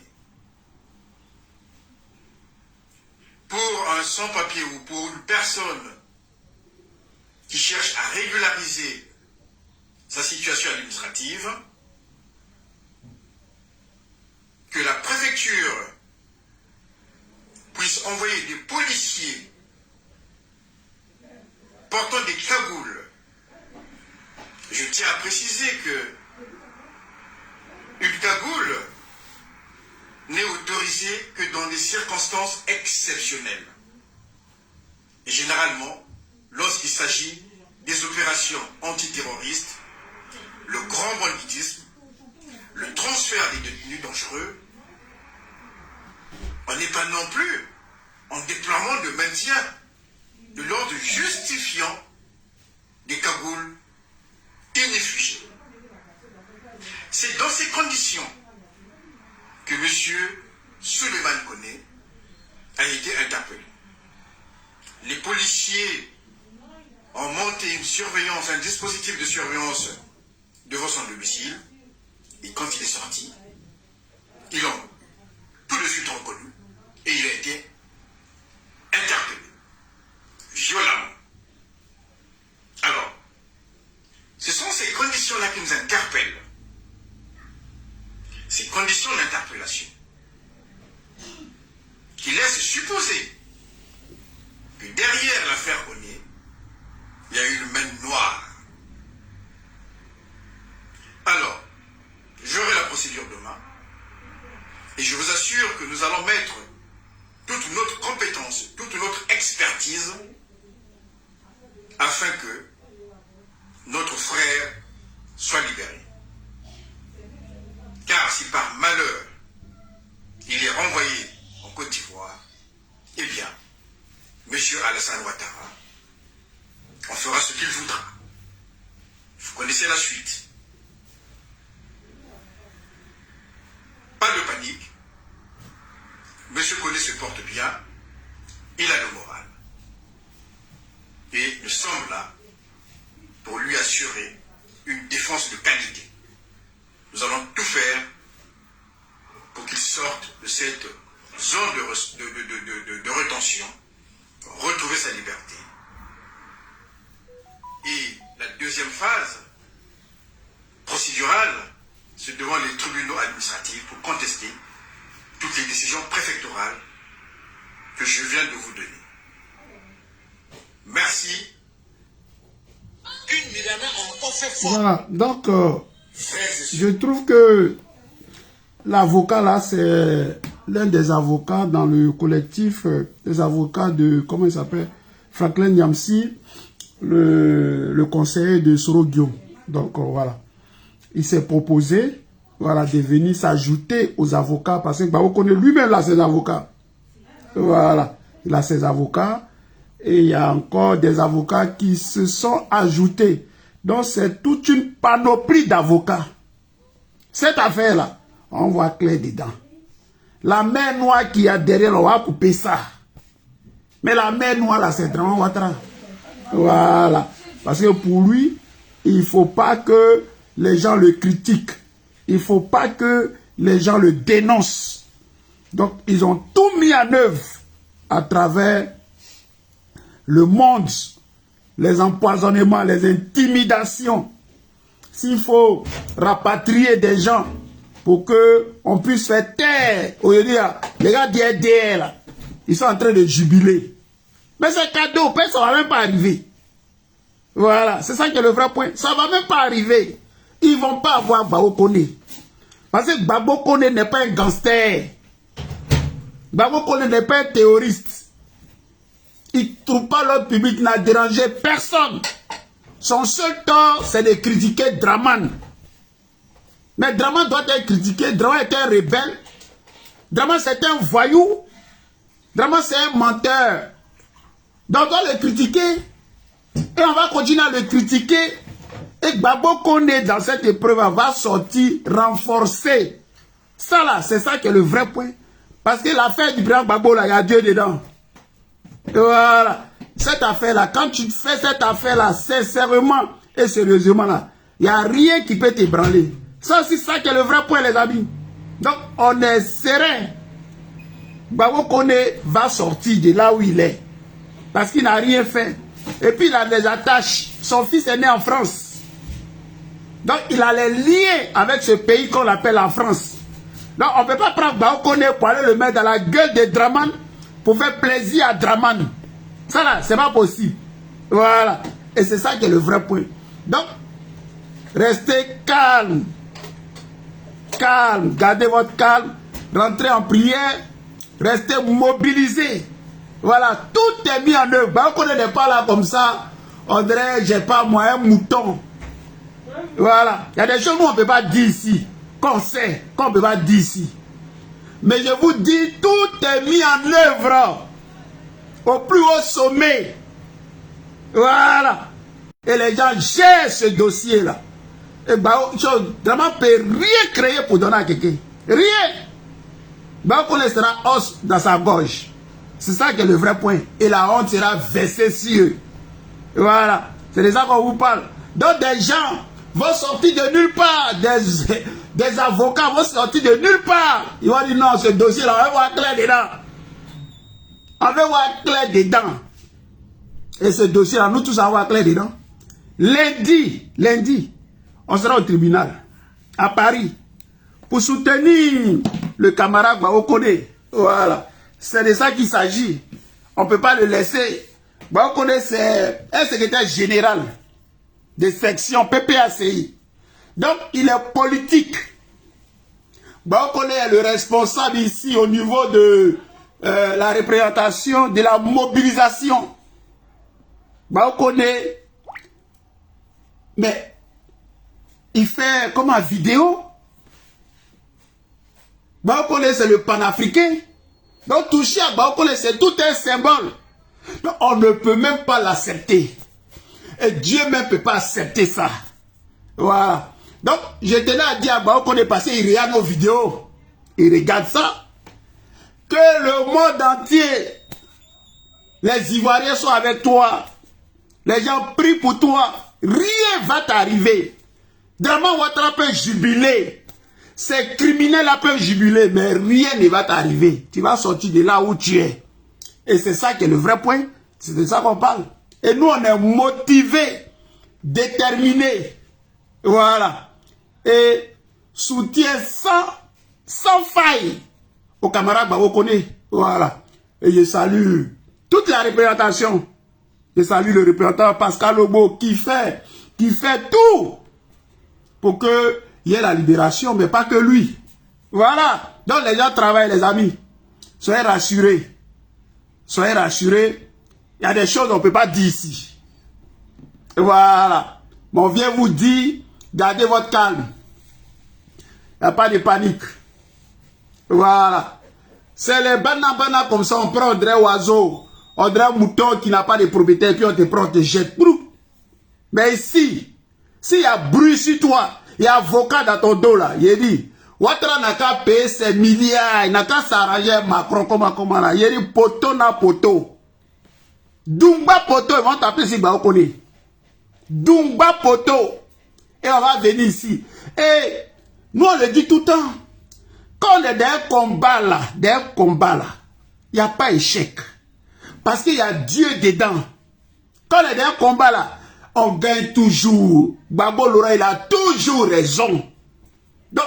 Pour un sans-papier ou pour une personne qui cherche à régulariser sa situation administrative, que la préfecture puisse envoyer des policiers portant des cagoules. Je tiens à préciser que une cagoule n'est autorisée que dans des circonstances exceptionnelles. Et généralement, lorsqu'il s'agit des opérations antiterroristes, le grand banditisme, le transfert des détenus dangereux, on n'est pas non plus en déploiement de maintien de l'ordre justifiant des cagoules et réfugiés. C'est dans ces conditions que M. Souleymane Koné a été interpellé. Les policiers ont monté une surveillance, un dispositif de surveillance devant son domicile, et quand il est sorti, ils l'ont tout de suite reconnu et il a été interpellé violemment. Alors, ce sont ces conditions-là qui nous interpellent, ces conditions d'interpellation, qui laissent supposer que derrière l'affaire Koné, il y a eu une main noire. Alors, j'aurai la procédure demain, et je vous assure que nous allons mettre toute notre compétence, toute notre expertise, afin que notre frère soit libéré. Car si par malheur, il est renvoyé en Côte d'Ivoire, eh bien, M. Alassane Ouattara, on fera ce qu'il voudra. Vous connaissez la suite. Pas de panique. M. Koné se porte bien. Il a le moral. Et nous sommes là pour lui assurer une défense de qualité. Nous allons tout faire pour qu'il sorte de cette zone de rétention, retrouver sa liberté. Et la deuxième phase procédurale, c'est devant les tribunaux administratifs pour contester toutes les décisions préfectorales que je viens de vous donner. Merci. Voilà, donc je trouve que l'avocat là, c'est l'un des avocats dans le collectif des avocats de, comment il s'appelle, Franklin Nyamsi, le conseiller de Soro Guillaume. Donc voilà, il s'est proposé, voilà, de venir s'ajouter aux avocats parce que Gbagbo Koné lui-même a ses avocats. Voilà, il a ses avocats et il y a encore des avocats qui se sont ajoutés. Donc c'est toute une panoplie d'avocats. Cette affaire-là, on voit clair dedans. La mer noire qui a derrière, on va couper ça. Mais la mer noire là, c'est Draman Ouattara. Voilà. Parce que pour lui, il ne faut pas que les gens le critiquent. Il ne faut pas que les gens le dénoncent. Donc, ils ont tout mis en œuvre à travers le monde. Les empoisonnements, les intimidations. S'il faut rapatrier des gens pour qu'on puisse faire taire. Aujourd'hui, les gars d'IRDR, là, ils sont en train de jubiler. Mais c'est cadeau, ça ne va même pas arriver. Voilà, c'est ça qui est le vrai point. Ça ne va même pas arriver. Ils ne vont pas avoir Gbagbo Koné. Parce que Gbagbo Koné n'est pas un gangster. Gbagbo Koné n'est pas un terroriste. Il ne trouve pas l'ordre public, n'a dérangé personne. Son seul tort, c'est de critiquer Draman. Mais Draman doit être critiqué. Draman est un rebelle. Draman, c'est un voyou. Draman, c'est un menteur. Donc, on doit le critiquer. Et on va continuer à le critiquer. Et Gbagbo Koné, dans cette épreuve, va sortir renforcé. Ça, là, c'est ça qui est le vrai point. Parce que l'affaire du président Gbagbo, là, il y a Dieu dedans. Et voilà. Cette affaire-là, quand tu fais cette affaire-là, sincèrement et sérieusement, là, il n'y a rien qui peut t'ébranler. Ça, c'est ça qui est le vrai point, les amis. Donc, on est serein. Gbagbo Koné va sortir de là où il est. Parce qu'il n'a rien fait. Et puis, il a des attaches. Son fils est né en France. Donc, il a les liens avec ce pays qu'on appelle la France. Donc, on ne peut pas prendre Gbagbo Koné pour aller le mettre dans la gueule de Draman pour faire plaisir à Draman. Ça là, c'est pas possible. Voilà. Et c'est ça qui est le vrai point. Donc, restez calme. Calme. Gardez votre calme. Rentrez en prière. Restez mobilisés. Voilà. Tout est mis en œuvre. Gbagbo Koné n'est pas là comme ça. On dirait, j'ai pas moi, un mouton. Voilà. Il y a des choses qu'on ne peut pas dire ici. qu'on sait, qu'on ne peut pas dire ici. Mais je vous dis, tout est mis en œuvre au plus haut sommet. Voilà. Et les gens gèrent ce dossier-là. Et Bao vraiment peut rien créer pour donner à quelqu'un. Rien. Bao Koné sera os dans sa gorge. C'est ça qui est le vrai point. Et la honte sera versée sur eux. Voilà. C'est de ça qu'on vous parle. Donc des gens vont sortir de nulle part. Des avocats vont sortir de nulle part. Ils vont dire non, ce dossier-là, on va voir clair dedans. On va voir clair dedans. Et ce dossier-là, nous tous, on va voir clair dedans. Lundi, on sera au tribunal, à Paris, pour soutenir le camarade Bao Koné. Voilà. C'est de ça qu'il s'agit. On ne peut pas le laisser. Bao Koné, c'est un secrétaire général de section PPACI. Donc, il est politique. Bao Koné est le responsable ici au niveau de la représentation, de la mobilisation. Bao Koné, mais il fait comme en vidéo. Bao Koné, c'est le panafricain. Donc, toucher à Bao Koné, c'est tout un symbole. Donc, on ne peut même pas l'accepter. Et Dieu même ne peut pas accepter ça. Voilà. Donc, je tenais à dire à Bao Koné, parce qu'il regarde nos vidéos. Il regarde ça. Que le monde entier, les Ivoiriens sont avec toi. Les gens prient pour toi. Rien va t'arriver. Draman Ouattara peut jubiler. Ces criminels-là peuvent jubiler, mais rien ne va t'arriver. Tu vas sortir de là où tu es. Et c'est ça qui est le vrai point. C'est de ça qu'on parle. Et nous, on est motivés, déterminés. Voilà. Et soutien sans faille au camarade Bao Koné. Voilà. Et je salue toute la représentation. Je salue le représentant Pascal Lobo qui fait tout pour qu'il y ait la libération, mais pas que lui. Voilà. Donc les gens travaillent, les amis. Soyez rassurés. Soyez rassurés. Il y a des choses qu'on ne peut pas dire ici. Et voilà. Mais on vient vous dire, gardez votre calme. Il n'y a pas de panique. Voilà. C'est les banana comme ça, on prend André Oiseau. On dirait un mouton qui n'a pas de propriétaire, puis on te prend, on te jette. Mais ici, s'il y a bruit sur toi, il y a avocat dans ton dos là, il dit, Ouattara n'a qu'à payer ses milliards, il n'a qu'à s'arranger Macron, comment là. Il dit, poteau na poteau. Dumba poteau, ils vont taper si Bao Koné. Dumba poteau. Et on va venir ici. Et nous on le dit tout le temps. Quand on est dans un combat là, il n'y a pas échec. Parce qu'il y a Dieu dedans. Quand on est dans un combat là, on gagne toujours. Gbagbo Lora, il a toujours raison. Donc,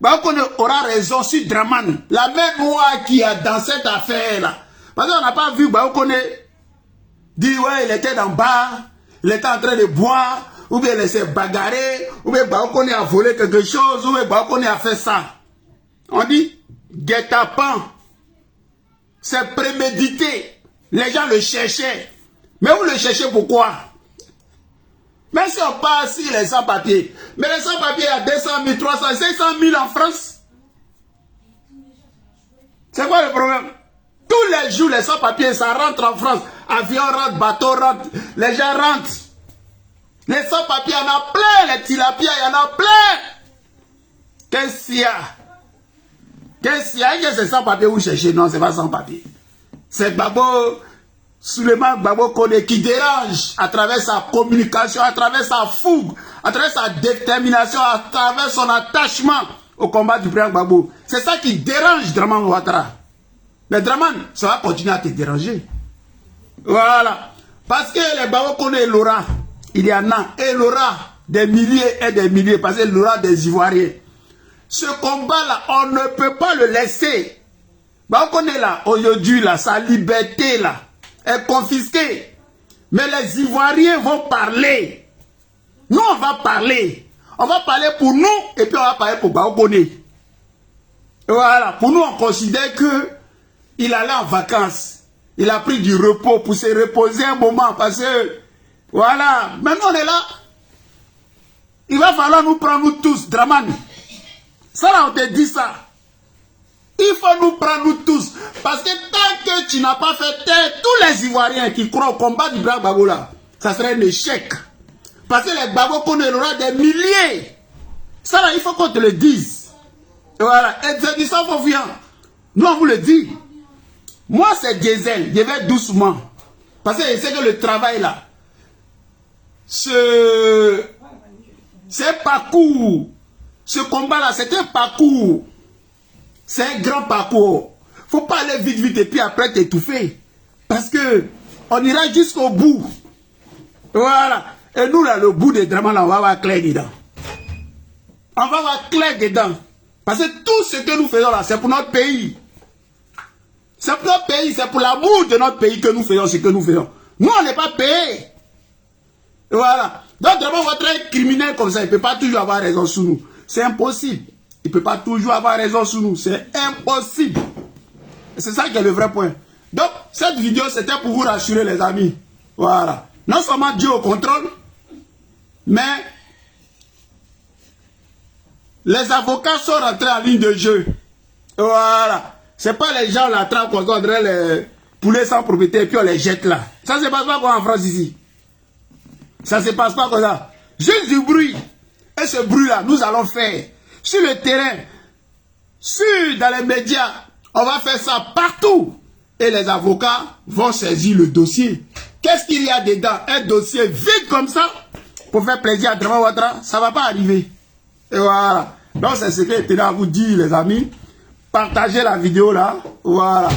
Bao Koné aura raison sur Draman. La même loi qui a dans cette affaire là. Parce qu'on n'a pas vu Bao Koné dire ouais, il était dans le bar, il était en train de boire, ou bien il s'est bagarré, ou bien Bao Koné a volé quelque chose, ou bien Bao Koné a fait ça. On dit guet-apens. C'est prémédité. Les gens le cherchaient. Mais vous le cherchez pourquoi? Même si on passe sur les sans-papiers. Mais les sans-papiers, il y a 200 000, 300 000, 500 000 en France. C'est quoi le problème? Tous les jours, les sans-papiers, ça rentre en France. Avion rentre, bateau rentre, les gens rentrent. Les sans-papiers, il y en a plein. Les tilapias, il y en a plein. Qu'est-ce qu'il y a? Qu'est-ce qu'il y a? C'est sans-papier vous cherchez? Non, c'est pas sans-papier. C'est Gbagbo, Souleymane Gbagbo Koné qui dérange à travers sa communication, à travers sa fougue, à travers sa détermination, à travers son attachement au combat du président Gbagbo. C'est ça qui dérange Draman Ouattara. Mais Draman, ça va continuer à te déranger. Voilà. Parce que les Gbagbo Koné et Laura, il y en a, et Laura, des milliers et des milliers, parce que Laura des Ivoiriens. Ce combat-là, on ne peut pas le laisser. Bao Koné là, aujourd'hui, là, sa liberté là, est confisquée. Mais les Ivoiriens vont parler. Nous, on va parler. On va parler pour nous, et puis on va parler pour Bao Koné. Voilà. Pour nous, on considère que il allait en vacances. Il a pris du repos pour se reposer un moment, parce que, voilà. Maintenant, on est là. Il va falloir nous prendre nous tous, Dramane. Ça là, on te dit ça. Il faut nous prendre nous tous. Parce que tant que tu n'as pas fait taire tous les Ivoiriens qui croient au combat du Black Gbagbo là, ça serait un échec. Parce que les Gbagbo qu'on aura des milliers. Ça là, il faut qu'on te le dise. Et voilà. Et c'est du sang confiant. Nous, on vous le dit. Moi, c'est Diesel. Je vais doucement. Parce que je sais que le travail là, ce parcours, ce combat là, c'est un parcours. C'est un grand parcours. Faut pas aller vite, vite et puis après t'étouffer. Parce que on ira jusqu'au bout. Voilà. Et nous là, le bout des dramas là, on va avoir clair dedans. On va avoir clair dedans. Parce que tout ce que nous faisons là, c'est pour notre pays. C'est pour notre pays, c'est pour l'amour de notre pays que nous faisons ce que nous faisons. Nous, on n'est pas payés. Voilà. Donc, vraiment, votre criminel comme ça, il ne peut pas toujours avoir raison sur nous. C'est impossible. Il ne peut pas toujours avoir raison sur nous. C'est impossible. C'est ça qui est le vrai point. Donc, cette vidéo, c'était pour vous rassurer, les amis. Voilà. Non seulement Dieu au contrôle, mais les avocats sont rentrés en ligne de jeu. Voilà. C'est pas les gens la trappe qu'on dirait les poulets sans propriété et puis on les jette là. Ça se passe pas comme en France ici. Ça se passe pas comme ça. Juste du bruit. Et ce bruit là, nous allons faire sur le terrain, dans les médias. On va faire ça partout. Et les avocats vont saisir le dossier. Qu'est-ce qu'il y a dedans? Un dossier vide comme ça pour faire plaisir à Dramane Ouattara, ça va pas arriver. Et voilà. Donc c'est ce que je tenais à vous dire, les amis. Partagez la vidéo là. Voilà.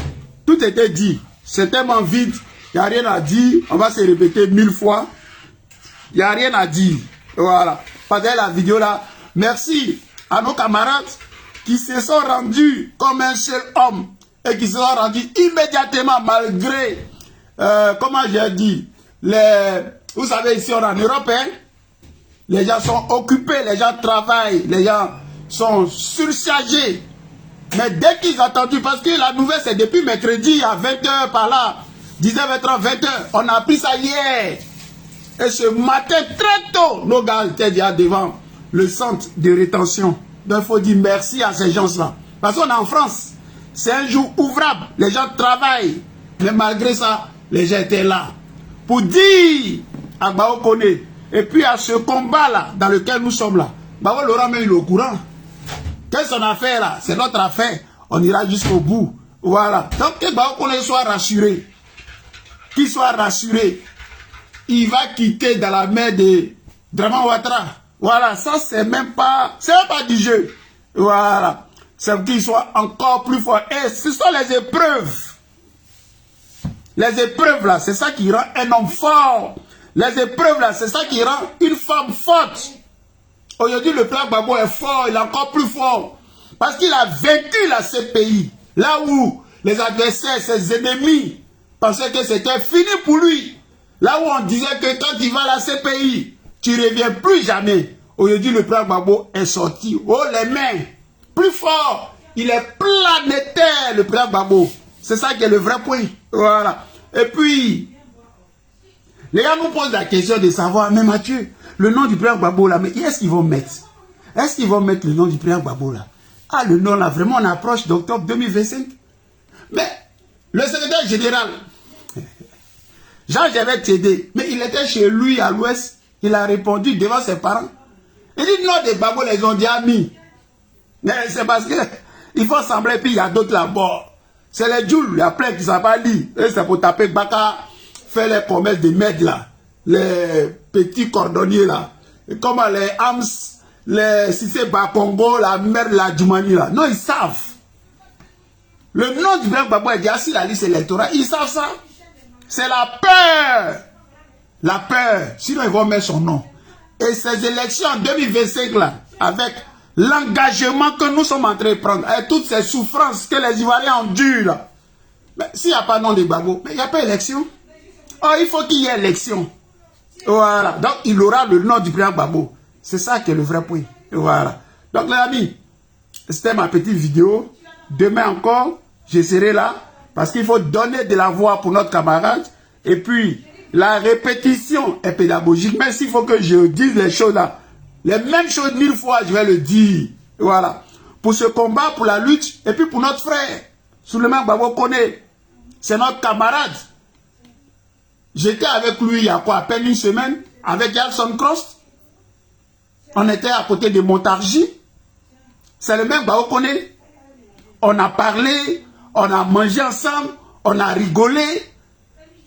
Tout était dit. C'est tellement vide. Il n'y a rien à dire. On va se répéter 1000 fois. Il n'y a rien à dire. Voilà. Partagez la vidéo là. Merci à nos camarades qui se sont rendus comme un seul homme. Et qui se sont rendus immédiatement malgré, comment j'ai dit, vous savez ici on est en Europe, hein, les gens sont occupés, les gens travaillent, les gens sont surchargés. Mais dès qu'ils ont entendu, parce que la nouvelle c'est depuis mercredi à 20h par là, 19h30, 20h, on a appris ça hier. Et ce matin très tôt, nos gars étaient déjà devant le centre de rétention. Donc il faut dire merci à ces gens-là. Parce qu'on est en France. C'est un jour ouvrable, les gens travaillent, mais malgré ça, les gens étaient là. Pour dire à Gbao Koné, et puis à ce combat-là, dans lequel nous sommes là, Gbao Laurent même il est au courant. Qu'est-ce qu'on a fait là? C'est notre affaire, on ira jusqu'au bout. Voilà. Donc que Gbao Koné soit rassuré, qu'il soit rassuré, il va quitter dans la main de Dramane Ouattara. Voilà, ça c'est même pas du jeu. Voilà. C'est qu'il soit encore plus fort. Et ce sont les épreuves. Les épreuves là, c'est ça qui rend un homme fort. Les épreuves là, c'est ça qui rend une femme forte. Aujourd'hui, le Black Gbagbo est fort, il est encore plus fort. Parce qu'il a vaincu la CPI. Là où les adversaires, ses ennemis, pensaient que c'était fini pour lui. Là où on disait que quand il va à la CPI, tu ne reviens plus jamais. Aujourd'hui, le Black Gbagbo est sorti. Oh les mains! Plus fort, il est planétaire, le Black Gbagbo. C'est ça qui est le vrai point. Voilà. Et puis, les gars nous posent la question de savoir, mais Mathieu, le nom du Black Gbagbo là, mais est-ce qu'ils vont mettre? Est-ce qu'ils vont mettre le nom du Black Gbagbo là? Ah, le nom là, vraiment, on approche d'octobre 2025. Mais, le secrétaire général, Jean-Gervais Tchédé, mais il était chez lui à l'ouest, il a répondu devant ses parents. Il dit, non, des Gbagbo les ont déjà mis. Mais c'est parce que il faut sembler, puis il y a d'autres là-bas. C'est les Jules, il y a plein qui ne savent pas lire. Et c'est pour taper Baka, faire les promesses de mètres là. Les petits cordonniers là. Et comment les Hams, les Sissé Bakongo, la mère de la Djoumani là. Non, ils savent. Le nom du Black Gbagbo est déjà sur la liste électorale. Ils savent ça. C'est la peur. La peur. Sinon, ils vont mettre son nom. Et ces élections en 2025 là, avec l'engagement que nous sommes en train de prendre, et toutes ces souffrances que les Ivoiriens endurent, mais s'il n'y a pas de nom de Gbagbo, il n'y a pas d'élection. Oh, il faut qu'il y ait élection. Voilà. Donc, il aura le nom du Black Gbagbo. C'est ça qui est le vrai point. Voilà. Donc, les amis, c'était ma petite vidéo. Demain encore, je serai là, parce qu'il faut donner de la voix pour notre camarade. Et puis, la répétition est pédagogique. Mais s'il faut que je dise les choses là, Les mêmes choses 1000 fois, je vais le dire. Voilà. Pour ce combat, pour la lutte, et puis pour notre frère, Souleymane Gbagbo Kone. C'est notre camarade. J'étais avec lui il y a quoi, à peine une semaine, avec Yalson Cross. On était à côté de Montargis. C'est le même Gbagbo Kone. On a parlé, on a mangé ensemble, on a rigolé.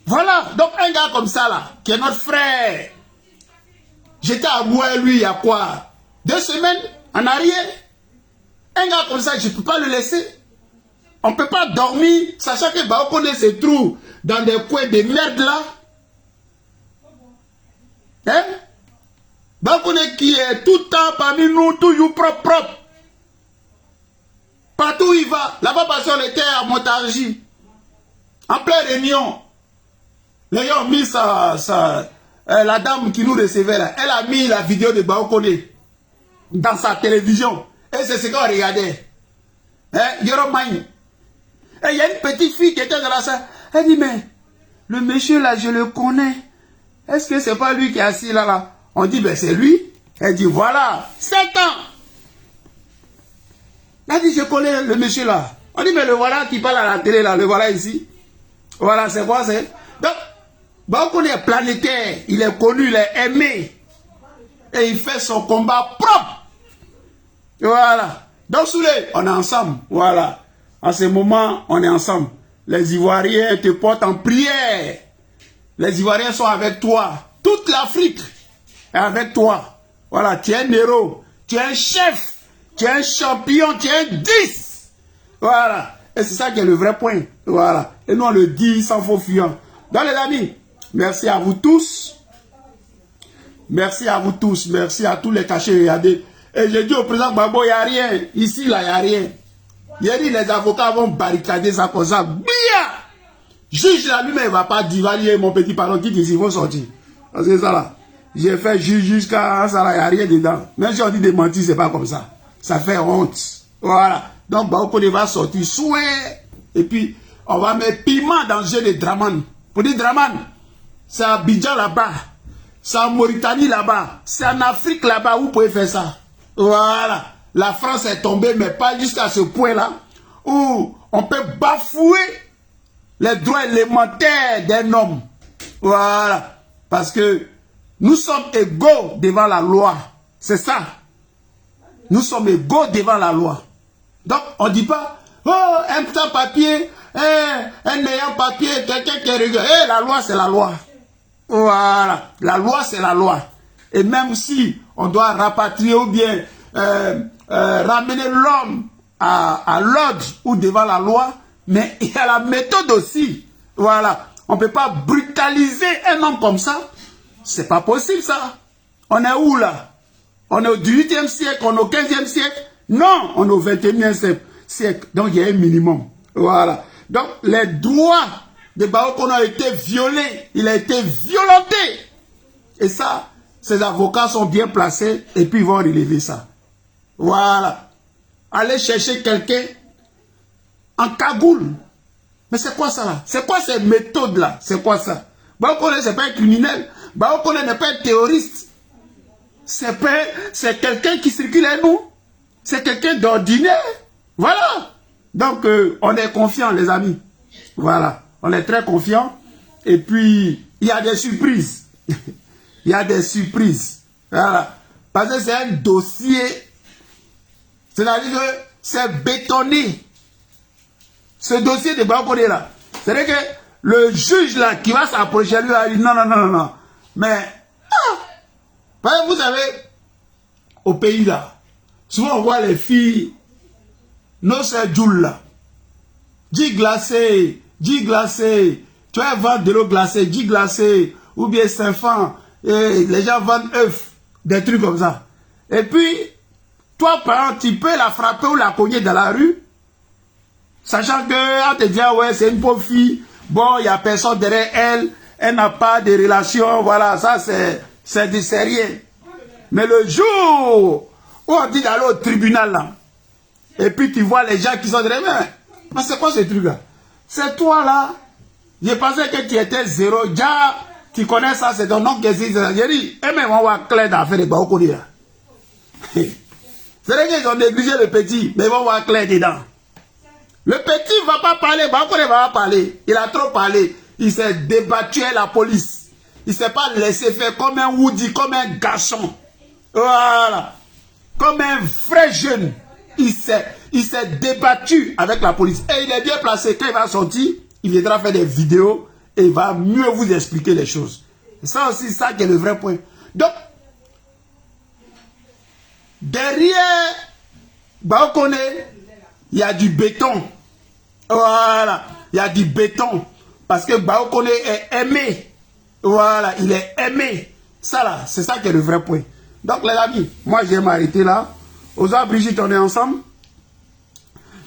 Voilà, donc un gars comme ça là, qui est notre frère. J'étais à Goué, lui, il y a quoi, 2 semaines en arrière. Un gars comme ça, je ne peux pas le laisser. On ne peut pas dormir, sachant que Gbagbo Kone se trouve dans des coins de merde là. Hein? Gbagbo Kone qui est tout le temps parmi nous, toujours propre. Partout où il va, là-bas parce qu'on était à Montargis, en pleine réunion. Les gens ont mis la dame qui nous recevait là, elle a mis la vidéo de Gbagbo Kone dans sa télévision. Et c'est ce qu'on regardait. Hein? Yoromagne. Et il y a une petite fille qui était dans la salle. Elle dit, mais le monsieur là, je le connais. Est-ce que c'est pas lui qui est assis là? On dit, ben c'est lui. Elle dit, voilà, 7 ans. Elle dit, je connais le monsieur là. On dit, mais le voilà qui parle à la télé là, le voilà ici. Voilà, c'est quoi c'est? Donc, Gbagbo Kone est planétaire, il est connu, il est aimé. Et il fait son combat propre. Voilà. Donc, Souley, on est ensemble. Voilà. En ce moment, on est ensemble. Les Ivoiriens te portent en prière. Les Ivoiriens sont avec toi. Toute l'Afrique est avec toi. Voilà, tu es un héros. Tu es un chef. Tu es un champion. Tu es un 10. Voilà. Et c'est ça qui est le vrai point. Voilà. Et nous, on le dit sans faux fuyant. Donc, les amis, merci à vous tous. Merci à vous tous. Merci à tous les cachés. Regardez. Et j'ai dit au président Gbagbo, il n'y a rien. Ici, là, il n'y a rien. Il a dit les avocats vont barricader ça comme ça. Bien! Juge là, lui-même, il ne va pas dire, va lire mon petit pardon, dit qu'ils vont sortir. Parce que ça là, j'ai fait juge jusqu'à ça là, il n'y a rien dedans. Même si on dit de mentir, ce n'est pas comme ça. Ça fait honte. Voilà. Donc, Gbagbo Kone va sortir souhait. Et puis, on va mettre piment dans le jeu de Draman. Pour dire Draman, c'est à Abidjan là-bas. C'est en Mauritanie là-bas. C'est en Afrique là-bas où vous pouvez faire ça. Voilà. La France est tombée, mais pas jusqu'à ce point-là où on peut bafouer les droits élémentaires d'un homme. Voilà. Parce que nous sommes égaux devant la loi. C'est ça. Nous sommes égaux devant la loi. Donc, on ne dit pas, oh, un petit papier, un ayant papier, quelqu'un qui regarde. La loi, c'est la loi. Voilà. La loi, c'est la loi. Et même si on doit rapatrier ou bien ramener l'homme à l'ordre ou devant la loi, mais il y a la méthode aussi. Voilà. On ne peut pas brutaliser un homme comme ça. C'est pas possible ça. On est où là? On est au 18e siècle, on est au 15e siècle. Non, on est au 21e siècle. Donc il y a un minimum. Voilà. Donc les droits de Gbagbo Kone ont été violés. Il a été violenté. Et ça, ces avocats sont bien placés et puis ils vont relever ça. Voilà. Allez chercher quelqu'un en cagoule. Mais c'est quoi ça là? C'est quoi ces méthodes là? C'est quoi ça? Gbagbo Kone, c'est pas un criminel. Gbagbo Kone n'est pas un terroriste. C'est quelqu'un qui circule à nous. C'est quelqu'un d'ordinaire. Voilà. Donc, on est confiants, les amis. Voilà. On est très confiants. Et puis, il y a des surprises. Il y a des surprises. Voilà. Parce que c'est un dossier. C'est-à-dire que c'est bétonné. Ce dossier de Gbagbo Kone là. C'est-à-dire que le juge là qui va s'approcher lui a dit non, non, non, non, non. Mais, vous savez, au pays là, souvent on voit les filles, nos sœurs Joule là, dit glacé, tu vas vendre de l'eau glacée, dit glacé, ou bien Saint-Fan, et les gens vendent œufs, des trucs comme ça. Et puis, toi, par exemple, tu peux la frapper ou la cogner dans la rue, sachant que, on te dit, ah ouais, c'est une pauvre fille, bon, il n'y a personne derrière elle, elle n'a pas de relation, voilà, ça c'est rien. Mais le jour où on dit d'aller au tribunal là, et puis tu vois les gens qui sont derrière, mais c'est quoi ce truc là? C'est toi là, je pensais que tu étais zéro, déjà, tu connais ça, c'est ton nom qui existe. J'ai dit, et même on va clair d'affaire de Gbagbo Kone là. C'est vrai qu'ils ont négligé le petit, mais ils vont voir clair dedans. Le petit ne va pas parler, Baoko ne va pas parler. Il a trop parlé. Il s'est débattu avec la police. Il ne s'est pas laissé faire comme un Woody, comme un garçon. Voilà. Comme un vrai jeune. Il s'est débattu avec la police. Et il est bien placé. Quand il va sortir, il viendra faire des vidéos et il va mieux vous expliquer les choses. C'est ça aussi, ça qui est le vrai point. Donc, derrière Baoko, il y a du béton. Voilà. Il y a du béton. Parce que Baoko est aimé. Voilà. Il est aimé. Ça là, c'est ça qui est le vrai point. Donc les amis, moi je vais m'arrêter là. Ozoa Brigitte, on est ensemble.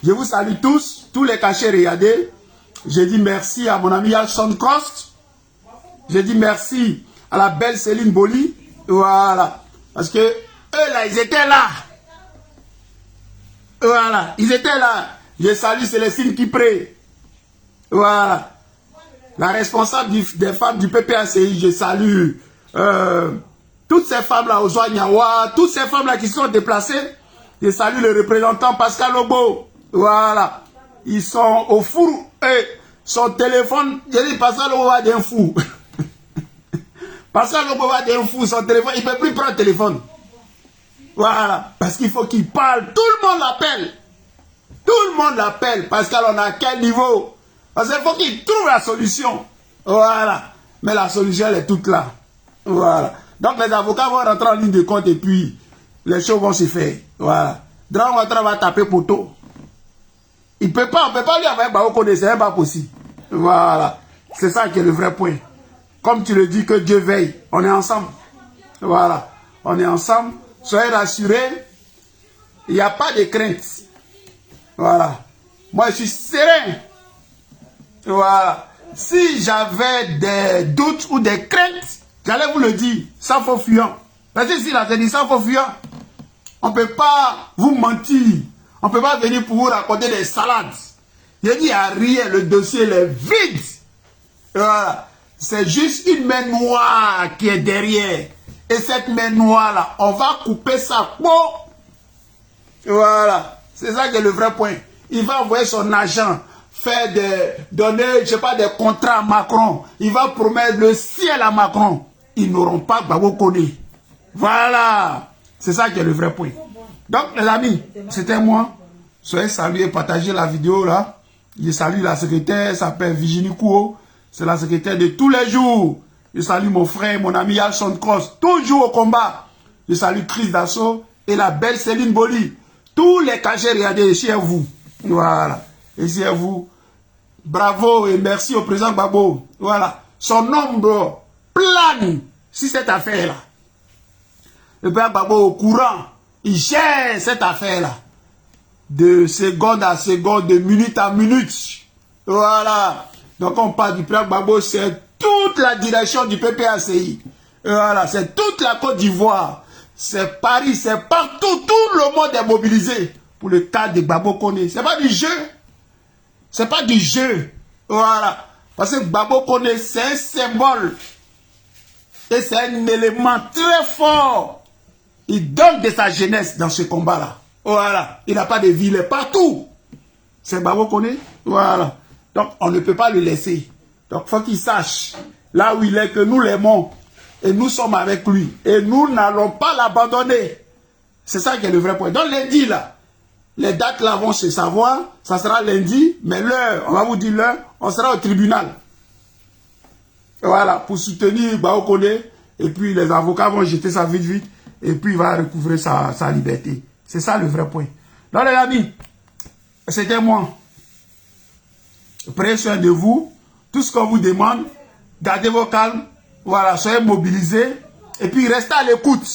Je vous salue tous les cachets regardés. Je dis merci à mon ami Alson Cost. Je dis merci à la belle Céline Boli. Voilà. Parce que eux là, ils étaient là. Voilà. Ils étaient là. Je salue Célestine Kipré. Voilà. La responsable des femmes du PPACI. Je salue toutes ces femmes-là, Ozoa Nyawa, toutes ces femmes-là qui sont déplacées. Je salue le représentant Pascal Lobo. Voilà. Ils sont au four. Et son téléphone, je dis Pascal Lobo va d'un fou. Pascal Lobo va d'un fou, son téléphone, il ne peut plus prendre le téléphone. Voilà. Parce qu'il faut qu'il parle. Tout le monde l'appelle. Tout le monde l'appelle. Pascal, on est à quel niveau? Parce qu'il faut qu'il trouve la solution. Voilà. Mais la solution, elle est toute là. Voilà. Donc les avocats vont rentrer en ligne de compte et puis les choses vont se faire. Voilà. Grand Ouattara va taper poteau. On ne peut pas lui avoir Baoko, c'est pas possible. Voilà. C'est ça qui est le vrai point. Comme tu le dis, que Dieu veille. On est ensemble. Voilà. On est ensemble. Soyez rassurés. Il n'y a pas de crainte. Voilà. Moi, je suis serein. Voilà. Si j'avais des doutes ou des craintes, j'allais vous le dire, sans faux fuyant. Parce que si là, j'ai dit sans faux fuyant, on ne peut pas vous mentir. On ne peut pas venir pour vous raconter des salades. Je dis à rien, le dossier est vide. Voilà. C'est juste une main noire qui est derrière. Et cette main noire-là, on va couper sa peau. Voilà. C'est ça qui est le vrai point. Il va envoyer son agent faire donner, je sais pas, des contrats à Macron. Il va promettre le ciel à Macron. Ils n'auront pas Baoko. Voilà. C'est ça qui est le vrai point. Donc, les amis, c'était moi. Soyez salués, partagez la vidéo là. Je salue la secrétaire, elle s'appelle Virginie Kouo. C'est la secrétaire de tous les jours. Je salue mon frère, mon ami Alson Cross, toujours au combat. Je salue Chris Dassault et la belle Céline Boli. Tous les cachets, regardez, ici à vous. Voilà. Ici à vous. Bravo et merci au président Gbagbo. Voilà. Son nombre plane sur cette affaire-là. Le président Gbagbo au courant. Il gère cette affaire-là. De seconde à seconde, de minute à minute. Voilà. Donc on parle du président Gbagbo, c'est toute la direction du PPACI. Voilà. C'est toute la Côte d'Ivoire. C'est Paris, c'est partout. Tout le monde est mobilisé pour le cas de Gbagbo Koné. C'est pas du jeu. C'est pas du jeu. Voilà. Parce que Gbagbo Koné, c'est un symbole. Et c'est un élément très fort. Il donne de sa jeunesse dans ce combat-là. Voilà. Il n'a pas de vie, il est partout. C'est Gbagbo Koné. Voilà. Donc, on ne peut pas le laisser. Donc, il faut qu'il sache, là où il est, que nous l'aimons. Et nous sommes avec lui. Et nous n'allons pas l'abandonner. C'est ça qui est le vrai point. Donc, lundi, là, les dates là vont se savoir. Ça sera lundi. Mais l'heure, on va vous dire l'heure, on sera au tribunal. Voilà. Pour soutenir Baoko Koné. Et puis, les avocats vont jeter ça vite, vite. Et puis, il va recouvrer sa liberté. C'est ça le vrai point. Donc, les amis, c'était moi. Prenez soin de vous. Tout ce qu'on vous demande, gardez vos calmes. Voilà, soyez mobilisés. Et puis, restez à l'écoute.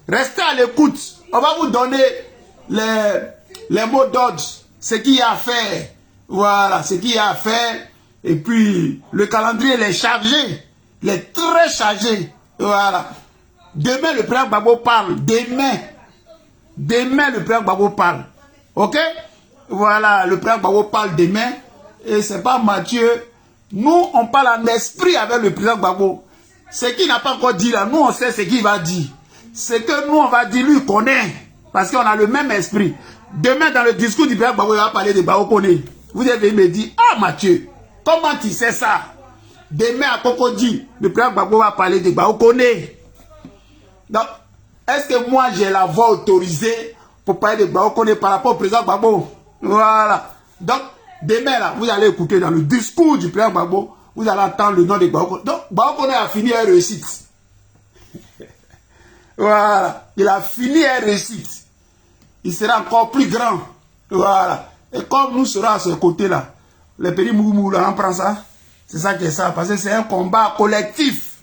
Restez à l'écoute. On va vous donner les mots d'ordre. Ce qu'il y a à faire. Voilà, ce qu'il y a à faire. Et puis, le calendrier, il est chargé. Il est très chargé. Voilà. Demain, le président Gbagbo parle. Demain. Demain, le président Gbagbo parle. Ok? Voilà, le président Gbagbo parle demain. Et c'est pas Mathieu. Nous, on parle en esprit avec le président Gbagbo. Ce qu'il n'a pas encore dit là, nous, on sait ce qu'il va dire. Ce que nous, on va dire, lui connaît. Parce qu'on a le même esprit. Demain, dans le discours du président Gbagbo, il va parler de Baokone. Vous avez me dit, ah Mathieu, comment tu sais ça? Demain, à Cocody, le président Gbagbo va parler de Baokone. Donc, est-ce que moi, j'ai la voix autorisée pour parler de Baokone par rapport au président Gbagbo? Voilà. Donc, demain, là, vous allez écouter dans le discours du président Gbagbo, vous allez entendre le nom de Baokone. Donc, Baokone a fini une réussite. Voilà. Il a fini une réussite. Il sera encore plus grand. Voilà. Et comme nous serons à ce côté-là, les petits moumou, là, on prend ça. C'est ça qui est ça. Parce que c'est un combat collectif.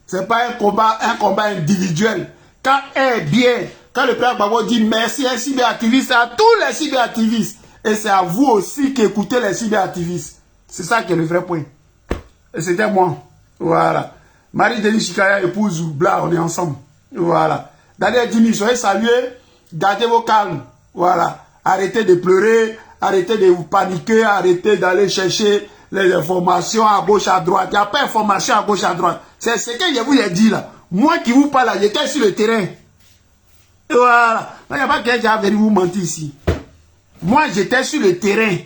Ce n'est pas un combat individuel. Quand quand le président Gbagbo dit merci à un cyberactiviste, à tous les cyberactivistes. Et c'est à vous aussi qui écoutez les cyberactivistes. C'est ça qui est le vrai point. Et c'était moi. Voilà. Marie-Denis Chikaya, épouse Bla, on est ensemble. Voilà. Daniel Dimi, soyez salués. Gardez vos calmes. Voilà. Arrêtez de pleurer. Arrêtez de vous paniquer. Arrêtez d'aller chercher les informations à gauche, à droite. Il n'y a pas d'information à gauche, à droite. C'est ce que je vous ai dit là. Moi qui vous parle là, j'étais sur le terrain. Et voilà. Il n'y a pas quelqu'un qui a venu vous mentir ici. Moi, j'étais sur le terrain.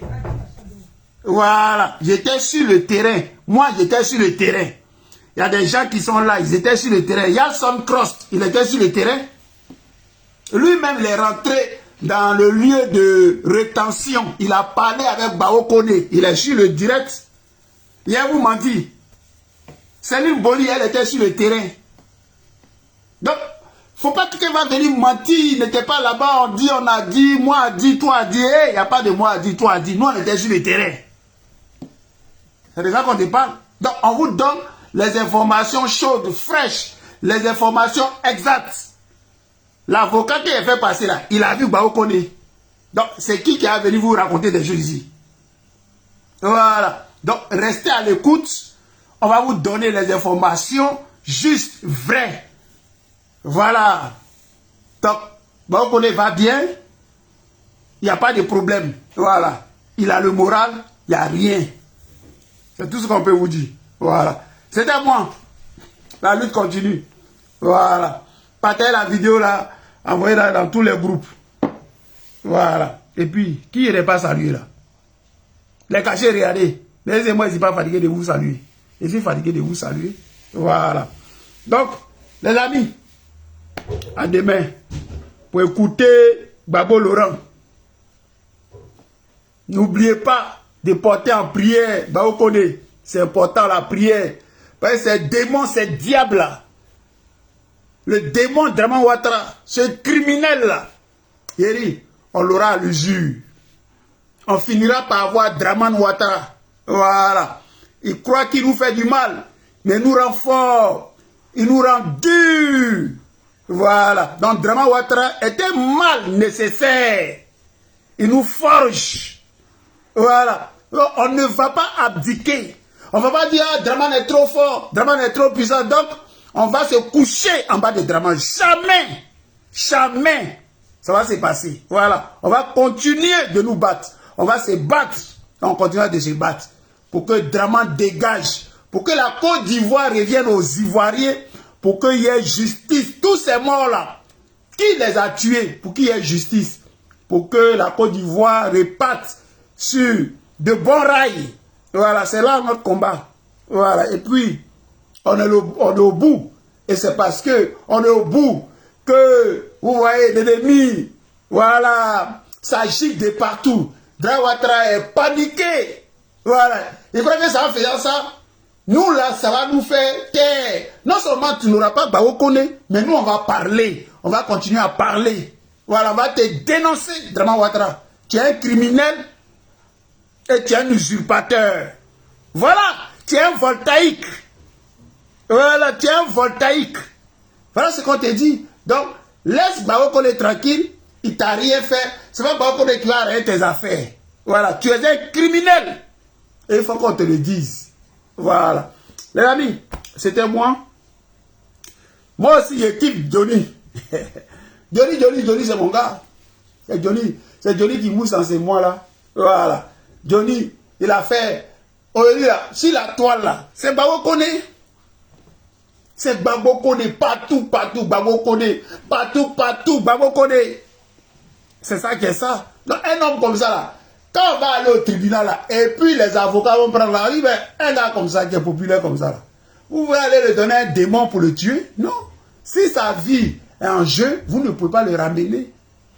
Voilà. J'étais sur le terrain. Moi, j'étais sur le terrain. Il y a des gens qui sont là, ils étaient sur le terrain. Yalson Cross, il était sur le terrain. Lui-même, il est rentré dans le lieu de rétention. Il a parlé avec Baokone. Il est sur le direct. Hier, vous m'en dit. Céline Boli, elle était sur le terrain. Donc, faut pas que quelqu'un va venir mentir. Il n'était pas là-bas. On a dit, moi a dit, toi a dit. Il n'y a pas de moi a dit, toi a dit. Nous, on était sur le terrain. C'est de ça qu'on te parle. Donc, on vous donne les informations chaudes, fraîches, les informations exactes. L'avocat qui est fait passer là, il a vu Baokone. Donc, c'est qui a venu vous raconter des choses ici? Voilà. Donc, restez à l'écoute. On va vous donner les informations justes, vraies. Voilà. Donc, Baokone va bien. Il n'y a pas de problème. Voilà. Il a le moral. Il n'y a rien. C'est tout ce qu'on peut vous dire. Voilà. C'était moi. La lutte continue. Voilà. Partagez la vidéo là. Envoyez-la dans tous les groupes. Voilà. Et puis, qui n'est pas salué là? Les cachets, regardez. Laissez-moi, je ne suis pas fatigué de vous saluer. Je suis fatigué de vous saluer. Voilà. Donc, les amis, à demain, pour écouter Gbagbo Laurent. N'oubliez pas de porter en prière Baokone. C'est important la prière. Parce que ces démons, ces diables là. Le démon Draman Ouattara, ce criminel là. Yeri, on l'aura à l'usure. On finira par avoir Draman Ouattara. Voilà. Il croit qu'il nous fait du mal. Mais il nous rend fort. Il nous rend dur. Voilà. Donc Draman Ouattara était mal nécessaire. Il nous forge. Voilà. On ne va pas abdiquer. On ne va pas dire, ah, Draman est trop fort, Draman est trop puissant. Donc, on va se coucher en bas de Draman. Jamais. Jamais. Ça va se passer. Voilà. On va continuer de nous battre. On va se battre. On continuera de se battre. Pour que Draman dégage. Pour que la Côte d'Ivoire revienne aux Ivoiriens. Pour qu'il y ait justice. Tous ces morts-là. Qui les a tués? Pour qu'il y ait justice. Pour que la Côte d'Ivoire reparte sur de bons rails. Voilà, c'est là notre combat. Voilà, et puis, on est au bout. Et c'est parce que on est au bout que, vous voyez, l'ennemi, voilà, ça gicle de partout. Draman Ouattara est paniqué. Voilà. Il croit que ça va faire ça. Nous, là, ça va nous faire taire. Non seulement tu n'auras pas Baokone, mais nous, on va parler. On va continuer à parler. Voilà, on va te dénoncer, Draman Ouattara. Tu es un criminel. Et tu es un usurpateur. Voilà, tu es un voltaïque. Voilà, tu es un voltaïque. Voilà ce qu'on te dit. Donc, laisse Baokone tranquille. Il t'a rien fait. C'est pas Baokone qui va arrêter tes affaires. Voilà, tu es un criminel. Et il faut qu'on te le dise. Voilà. Les amis, c'était moi. Moi aussi, je kiffe Johnny. Johnny, c'est mon gars. C'est Johnny qui mousse dans ces mois-là. Voilà. Johnny, il a fait, sur la toile là, c'est Baokone. C'est Gbagbo Koné, partout, Gbagbo Koné, partout, Gbagbo Koné. C'est ça qui est ça. Donc un homme comme ça là, quand on va aller au tribunal là, et puis les avocats vont prendre la vie, un gars comme ça qui est populaire comme ça là, vous voulez aller lui donner un démon pour le tuer? Non. Si sa vie est en jeu, vous ne pouvez pas le ramener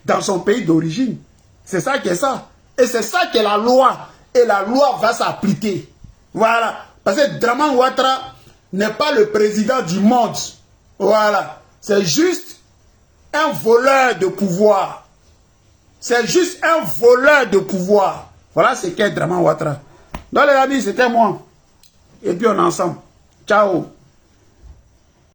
dans son pays d'origine. C'est ça qui est ça. Et c'est ça qui est la loi. Et la loi va s'appliquer. Voilà. Parce que Dramane Ouattara n'est pas le président du monde. Voilà. C'est juste un voleur de pouvoir. C'est juste un voleur de pouvoir. Voilà ce qu'est Dramane Ouattara. Donc les amis, c'était moi. Et puis on est ensemble. Ciao.